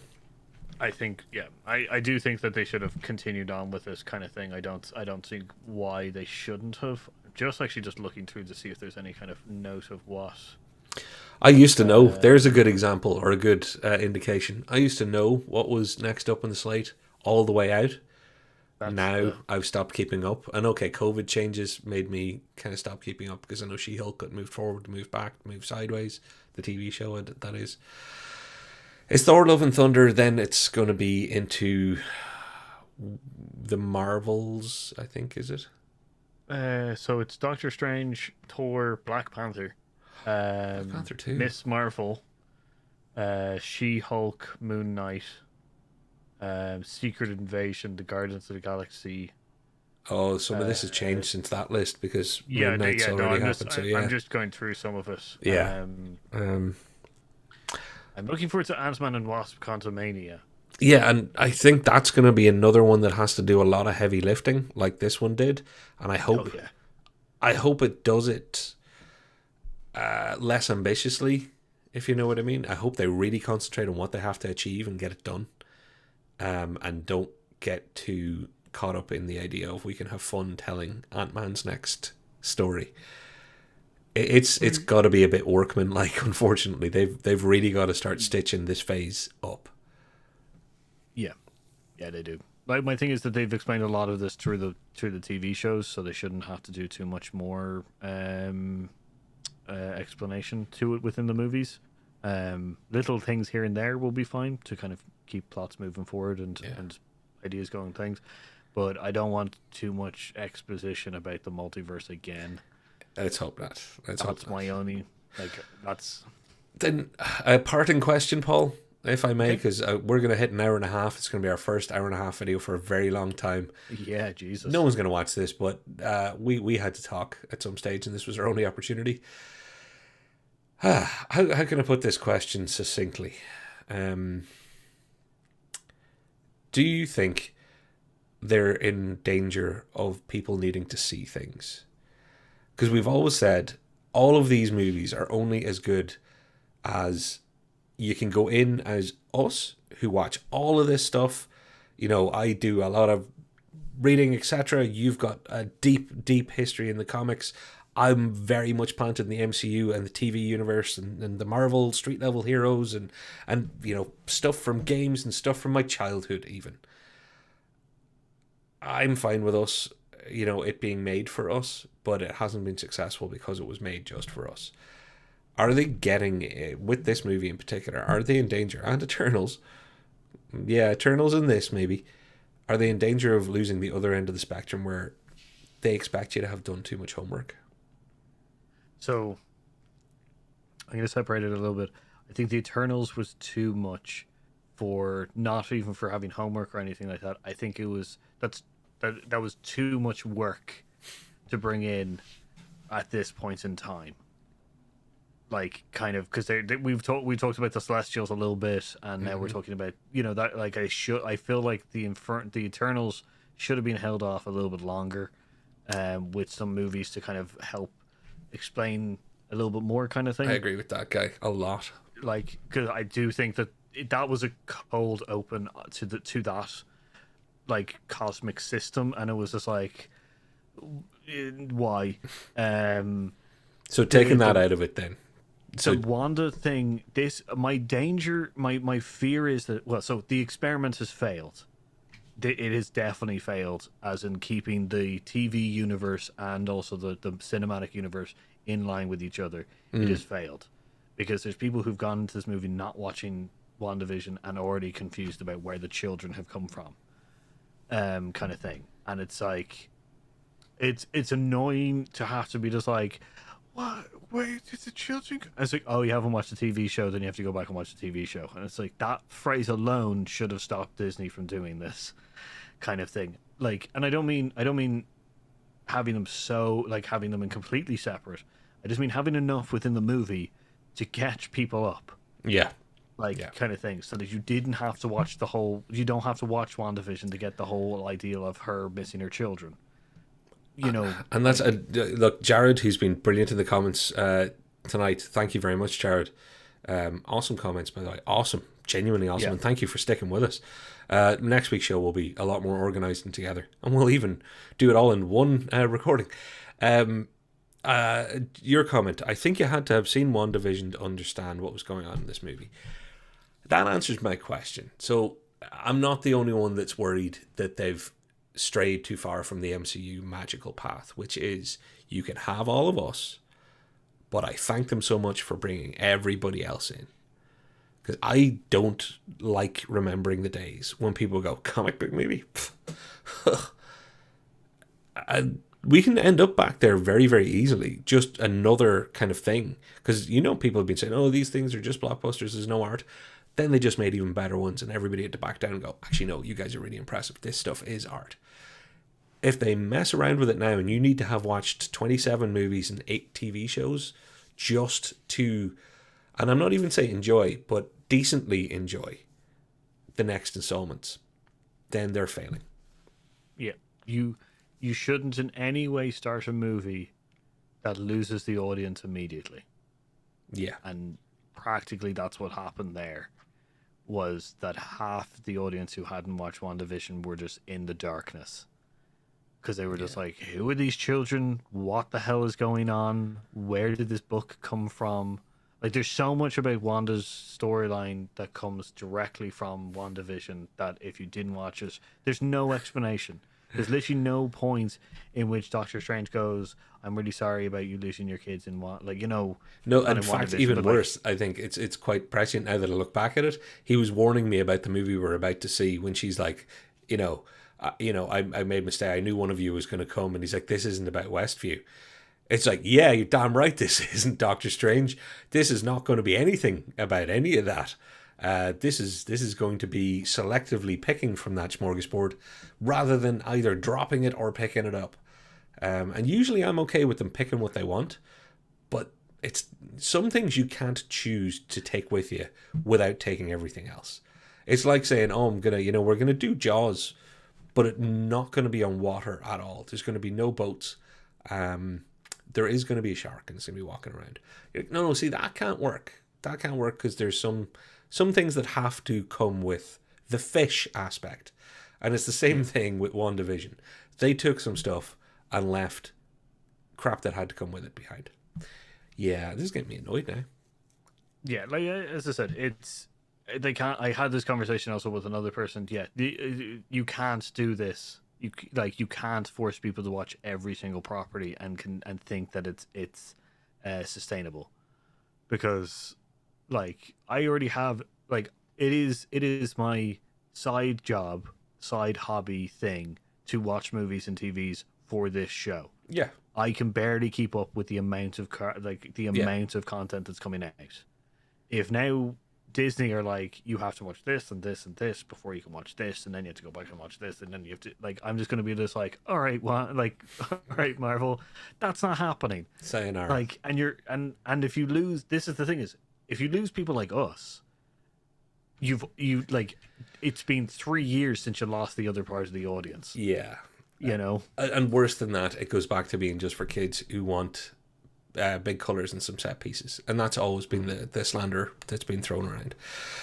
I think, I do think that they should have continued on with this kind of thing. I don't think why they shouldn't have. Just looking through to see if there's any kind of note of what. I used to know. There's a good example or a good indication. I used to know what was next up on the slate all the way out. Now I've stopped keeping up. And okay, COVID changes made me kind of stop keeping up because I know She-Hulk got moved forward, moved back, moved sideways. The TV show, that is. It's Thor: Love and Thunder. Then it's going to be into the Marvels, I think, is it? So it's Doctor Strange, Thor, Black Panther, Black Panther 2. Miss Marvel, She-Hulk, Moon Knight, Secret Invasion, The Guardians of the Galaxy. Oh, some of this has changed since that list because Yeah, Moon Knight's already happened. So yeah, I'm just going through some of it. Yeah. I'm looking forward to Ant-Man and Wasp: Quantumania. Yeah, and I think that's going to be another one that has to do a lot of heavy lifting, like this one did. And I hope, I hope it does it less ambitiously, if you know what I mean. I hope they really concentrate on what they have to achieve and get it done, and don't get too caught up in the idea of we can have fun telling Ant-Man's next story. It's got to be a bit workman-like. Unfortunately, they've really got to start stitching this phase up. Yeah, they do. My thing is that they've explained a lot of this through the TV shows, so they shouldn't have to do too much more explanation to it within the movies. Little things here and there will be fine to kind of keep plots moving forward and ideas going, things. But I don't want too much exposition about the multiverse again. Let's hope not. That's my only that's. Then a parting question, Paul, if I may, because we're going to hit an hour and a half. It's going to be our first hour and a half video for a very long time. Yeah, Jesus. No one's going to watch this, but we had to talk at some stage, and this was our only opportunity. How can I put this question succinctly? Do you think they're in danger of people needing to see things? Because we've always said all of these movies are only as good as you can go in as us who watch all of this stuff. You know, I do a lot of reading, etc. You've got a deep history in the comics. I'm very much planted in the MCU and the TV universe and the Marvel street level heroes and you know, stuff from games and stuff from my childhood even. I'm fine with us, you know, it being made for us, but it hasn't been successful because it was made just for us. Are they getting, with this movie in particular, are they in danger? And Eternals. Yeah, Eternals in this, maybe. Are they in danger of losing the other end of the spectrum where they expect you to have done too much homework? So, I'm going to separate it a little bit. I think the Eternals was too much for, not even for having homework or anything like that. I think it was, that was too much work to bring in at this point in time. Like, kind of, because we talked about the Celestials a little bit, and now we're talking about, you know, that, like, I feel like the Eternals should have been held off a little bit longer, with some movies to kind of help explain a little bit more, kind of thing. I agree with that guy a lot. Like, because I do think that that was a cold open to that like cosmic system, and it was just like, why? So taking that out of it, then. So the Wanda thing, my fear is that, well, so the experiment has failed. It has definitely failed, as in keeping the TV universe and also the cinematic universe in line with each other. It has failed. Because there's people who've gone into this movie not watching WandaVision and already confused about where the children have come from. Kind of thing. And it's like, it's annoying to have to be just like, what? Where did the children go? It's like, oh, you haven't watched the TV show, then you have to go back and watch the TV show. And it's like, that phrase alone should have stopped Disney from doing this kind of thing. Like, and I don't mean having them having them in completely separate. I just mean having enough within the movie to catch people up. Yeah. Kind of thing. So that you didn't have to watch you don't have to watch WandaVision to get the whole idea of her missing her children. You know, and that's look, Jared, who's been brilliant in the comments tonight. Thank you very much, Jared. Awesome comments, by the way. Awesome, genuinely awesome, and thank you for sticking with us. Next week's show will be a lot more organized and together, and we'll even do it all in one recording. Your comment. I think you had to have seen WandaVision to understand what was going on in this movie. That answers my question. So I'm not the only one that's worried that they've strayed too far from the MCU magical path, which is you can have all of us, but I thank them so much for bringing everybody else in. Because I don't like remembering the days when people go, comic book movie? And we can end up back there very, very easily. Just another kind of thing. Because, people have been saying, oh, these things are just blockbusters, there's no art. Then they just made even better ones, and everybody had to back down and go, actually, no, you guys are really impressive. This stuff is art. If they mess around with it now, and you need to have watched 27 movies and 8 TV shows just to, and I'm not even saying enjoy, but decently enjoy the next installments, then they're failing. Yeah. You shouldn't in any way start a movie that loses the audience immediately. Yeah. And practically that's what happened there. Was that half the audience who hadn't watched WandaVision were just in the darkness. Because they were just like, who are these children? What the hell is going on? Where did this book come from? Like, there's so much about Wanda's storyline that comes directly from WandaVision that if you didn't watch it, there's no explanation. There's literally no point in which Doctor Strange goes, I'm really sorry about you losing your kids in one. Like, No, in fact, even worse, I think it's quite prescient now that I look back at it. He was warning me about the movie we're about to see when she's like, I made a mistake. I knew one of you was going to come. And he's like, this isn't about Westview. It's like, yeah, you're damn right. This isn't Doctor Strange. This is not going to be anything about any of that. This is going to be selectively picking from that smorgasbord rather than either dropping it or picking it up. And usually I'm okay with them picking what they want, but it's some things you can't choose to take with you without taking everything else. It's like saying, oh, we're gonna do Jaws, but it's not going to be on water at all. There's going to be no boats. There is going to be a shark and it's going to be walking around. No, see, that can't work. That can't work because there's some things that have to come with the fish aspect. And it's the same thing with WandaVision. They took some stuff and left crap that had to come with it behind. Yeah, this is getting me annoyed now. Yeah, like as I said, they can't. I had this conversation also with another person. Yeah, you can't do this. You can't force people to watch every single property and think that it's sustainable, because like I already have like it is my side job, side hobby thing to watch movies and TVs for this show. Yeah, I can barely keep up with the amount of amount of content that's coming out. If now Disney are like, you have to watch this and this and this before you can watch this, and then you have to go back and watch this, and then you have to like, I'm just going to be just like, all right, well, like, all right, Marvel, that's not happening. Sayonara. Like, and if you lose, this is the thing is, if you lose people like us, you like, it's been 3 years since you lost the other part of the audience. Yeah, And worse than that, it goes back to being just for kids who want big colors and some set pieces, and that's always been the slander that's been thrown around.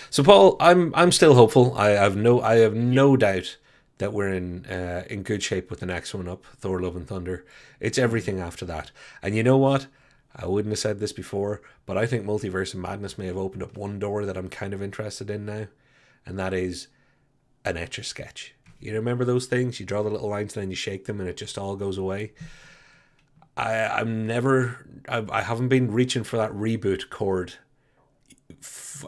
So, Paul, I'm still hopeful. I have no doubt that we're in good shape with the next one up, Thor: Love and Thunder. It's everything after that, and you know what? I wouldn't have said this before, but I think Multiverse of Madness may have opened up one door that I'm kind of interested in now, and that is an Etch-a-Sketch. You remember those things? You draw the little lines and then you shake them and it just all goes away. I haven't been reaching for that reboot chord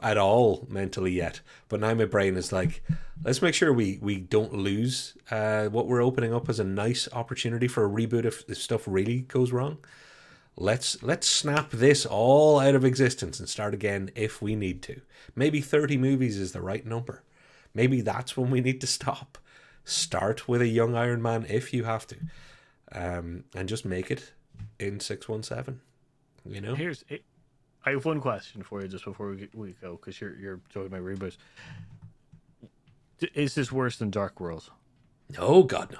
at all mentally yet, but now my brain is like, let's make sure we don't lose what we're opening up as a nice opportunity for a reboot if stuff really goes wrong. Let's snap this all out of existence and start again if we need to. Maybe 30 movies is the right number. Maybe that's when we need to stop. Start with a young Iron Man if you have to, and just make it in 617. I have one question for you just before we go, because you're talking about reboots. Is this worse than Dark World? Oh God,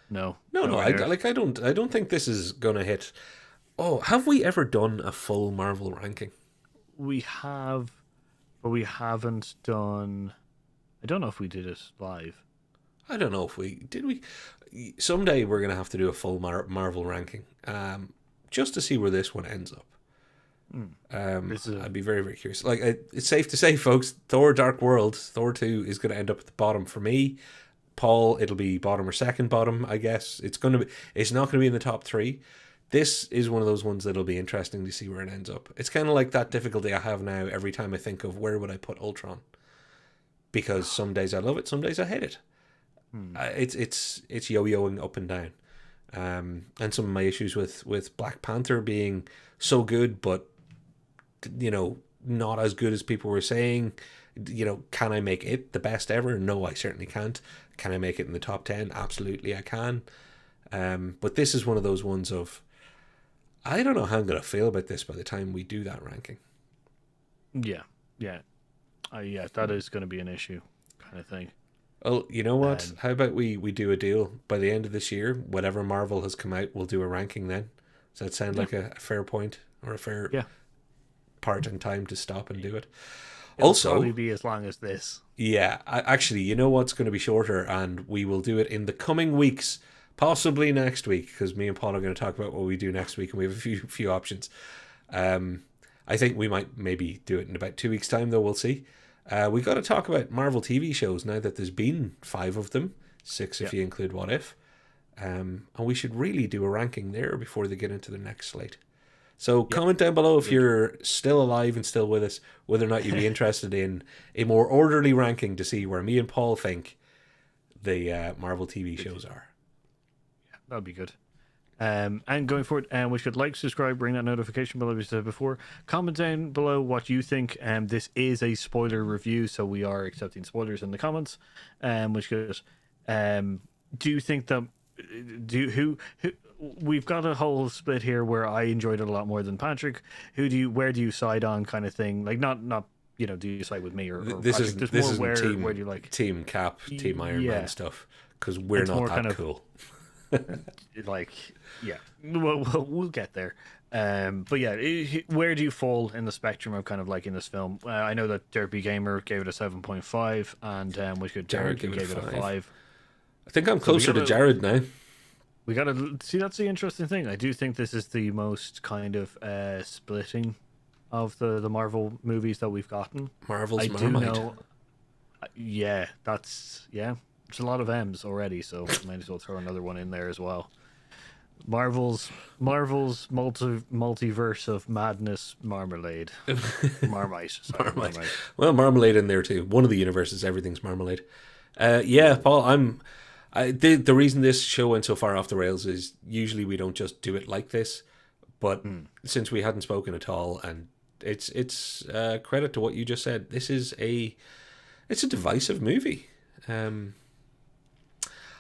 no. No. I don't think this is gonna hit. Oh, have we ever done a full Marvel ranking? We have, but we haven't done. I don't know if we did it live. I don't know if we did. Someday we're gonna have to do a full Marvel ranking. just to see where this one ends up. I'd be very, very curious. Like, it's safe to say, folks, Thor: Dark World, Thor 2 is going to end up at the bottom for me. Paul, it'll be bottom or second bottom, I guess. It's not going to be in the top 3. This is one of those ones that'll be interesting to see where it ends up. It's kind of like that difficulty I have now every time I think of where would I put Ultron, because some days I love it, some days I hate it. It's yo-yoing up and down. And some of my issues with Black Panther being so good, but not as good as people were saying. Can I make it the best ever? No, I certainly can't. Can I make it in the top 10? Absolutely I can. But this is one of those ones of, I don't know how I'm going to feel about this by the time we do that ranking. Yeah. That is going to be an issue kind of thing. Well, you know what? How about we do a deal? By the end of this year, whatever Marvel has come out, we'll do a ranking then. Does that sound like a fair point, or a fair part in time to stop and do it? It'll also probably be as long as this. Yeah, actually, you know what's going to be shorter, and we will do it in the coming weeks, possibly next week, because me and Paul are going to talk about what we do next week, and we have a few options. I think we might maybe do it in about 2 weeks' time, though. We'll see. We got to talk about Marvel TV shows now that there's been 5 of them, 6 if you include What If. And we should really do a ranking there before they get into the next slate. So comment down below if you're still alive and still with us, whether or not you'd be interested in a more orderly ranking to see where me and Paul think the Marvel TV shows are. Yeah, that'd be good. And going forward, we should like, subscribe, ring that notification bell, as we said before. Comment down below what you think. This is a spoiler review, so we are accepting spoilers in the comments. Which goes, do you think that who we've got a whole split here where I enjoyed it a lot more than Patrick. Where do you side on, kind of thing? Like not do you side with me or this Patrick? is where team, do you like Team Cap, Team Iron Man stuff, because we're it's not more that kind of cool. We'll get there. But yeah, where do you fall in the spectrum of kind of like in this film? I know that Derpy Gamer gave it a 7.5, and Jared gave it a 5. I think I'm closer to Jared now. We gotta see. That's the interesting thing. I do think this is the most kind of splitting of the Marvel movies that we've gotten. Marvel's Marmite. It's a lot of M's already, so might as well throw another one in there as well. Marvel's Multiverse of Madness Marmalade. Marmite. Sorry, Marmite. Well, marmalade in there too. One of the universes, everything's marmalade. Paul, the reason this show went so far off the rails is usually we don't just do it like this, but since we hadn't spoken at all, and it's credit to what you just said, it's a divisive movie.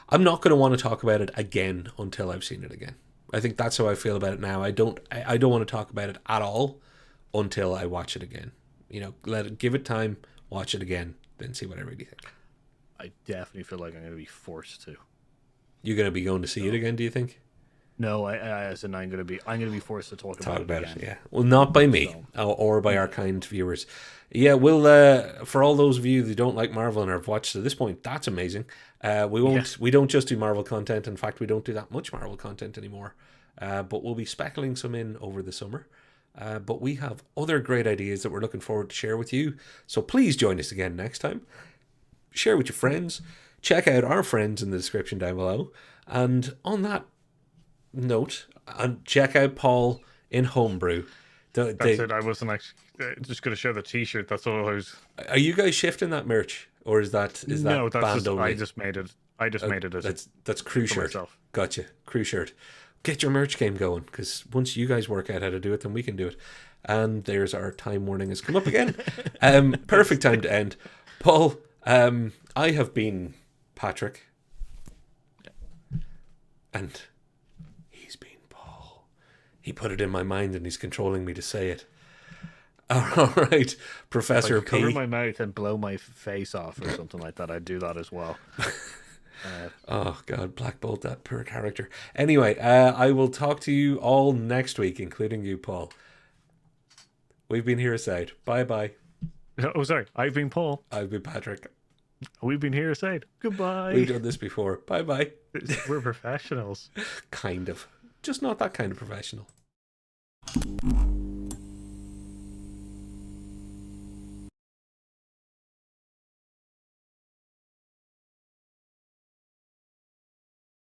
I'm not going to want to talk about it again until I've seen it again. I think that's how I feel about it now. I don't want to talk about it at all until I watch it again. Give it time, watch it again, then see what I really think. I definitely feel like I'm going to be forced to. You're going to be going to see it again, do you think? No, I'm going to be forced to talk about it again. Yeah. Well, not by me or by our kind viewers. Yeah, we'll for all those of you who don't like Marvel and have watched to this point, that's amazing. We don't just do Marvel content. In fact, we don't do that much Marvel content anymore. But we'll be speckling some in over the summer. But we have other great ideas that we're looking forward to share with you. So please join us again next time. Share with your friends. Check out our friends in the description down below. And on that note, and check out Paul in Homebrew. That's it. I wasn't actually just going to show the T-shirt. That's all I was. Are you guys shifting that merch, or is that no? That's band just only? I just made it. That's crew shirt. Myself. Gotcha, crew shirt. Get your merch game going, because once you guys work out how to do it, then we can do it. And there's our time warning has come up again. Perfect time to end. Paul, I have been Patrick, and he's been Paul. He put it in my mind, and he's controlling me to say it. All right, Professor P. Cover my mouth and blow my face off or something like that. I'd do that as well. Oh God, Black Bolt, that poor character. Anyway, I will talk to you all next week, including you, Paul. We've been here aside. Bye. Oh, sorry. I've been Paul. I've been Patrick. We've been here aside. Goodbye. We've done this before. Bye. We're professionals. Kind of. Just not that kind of professional.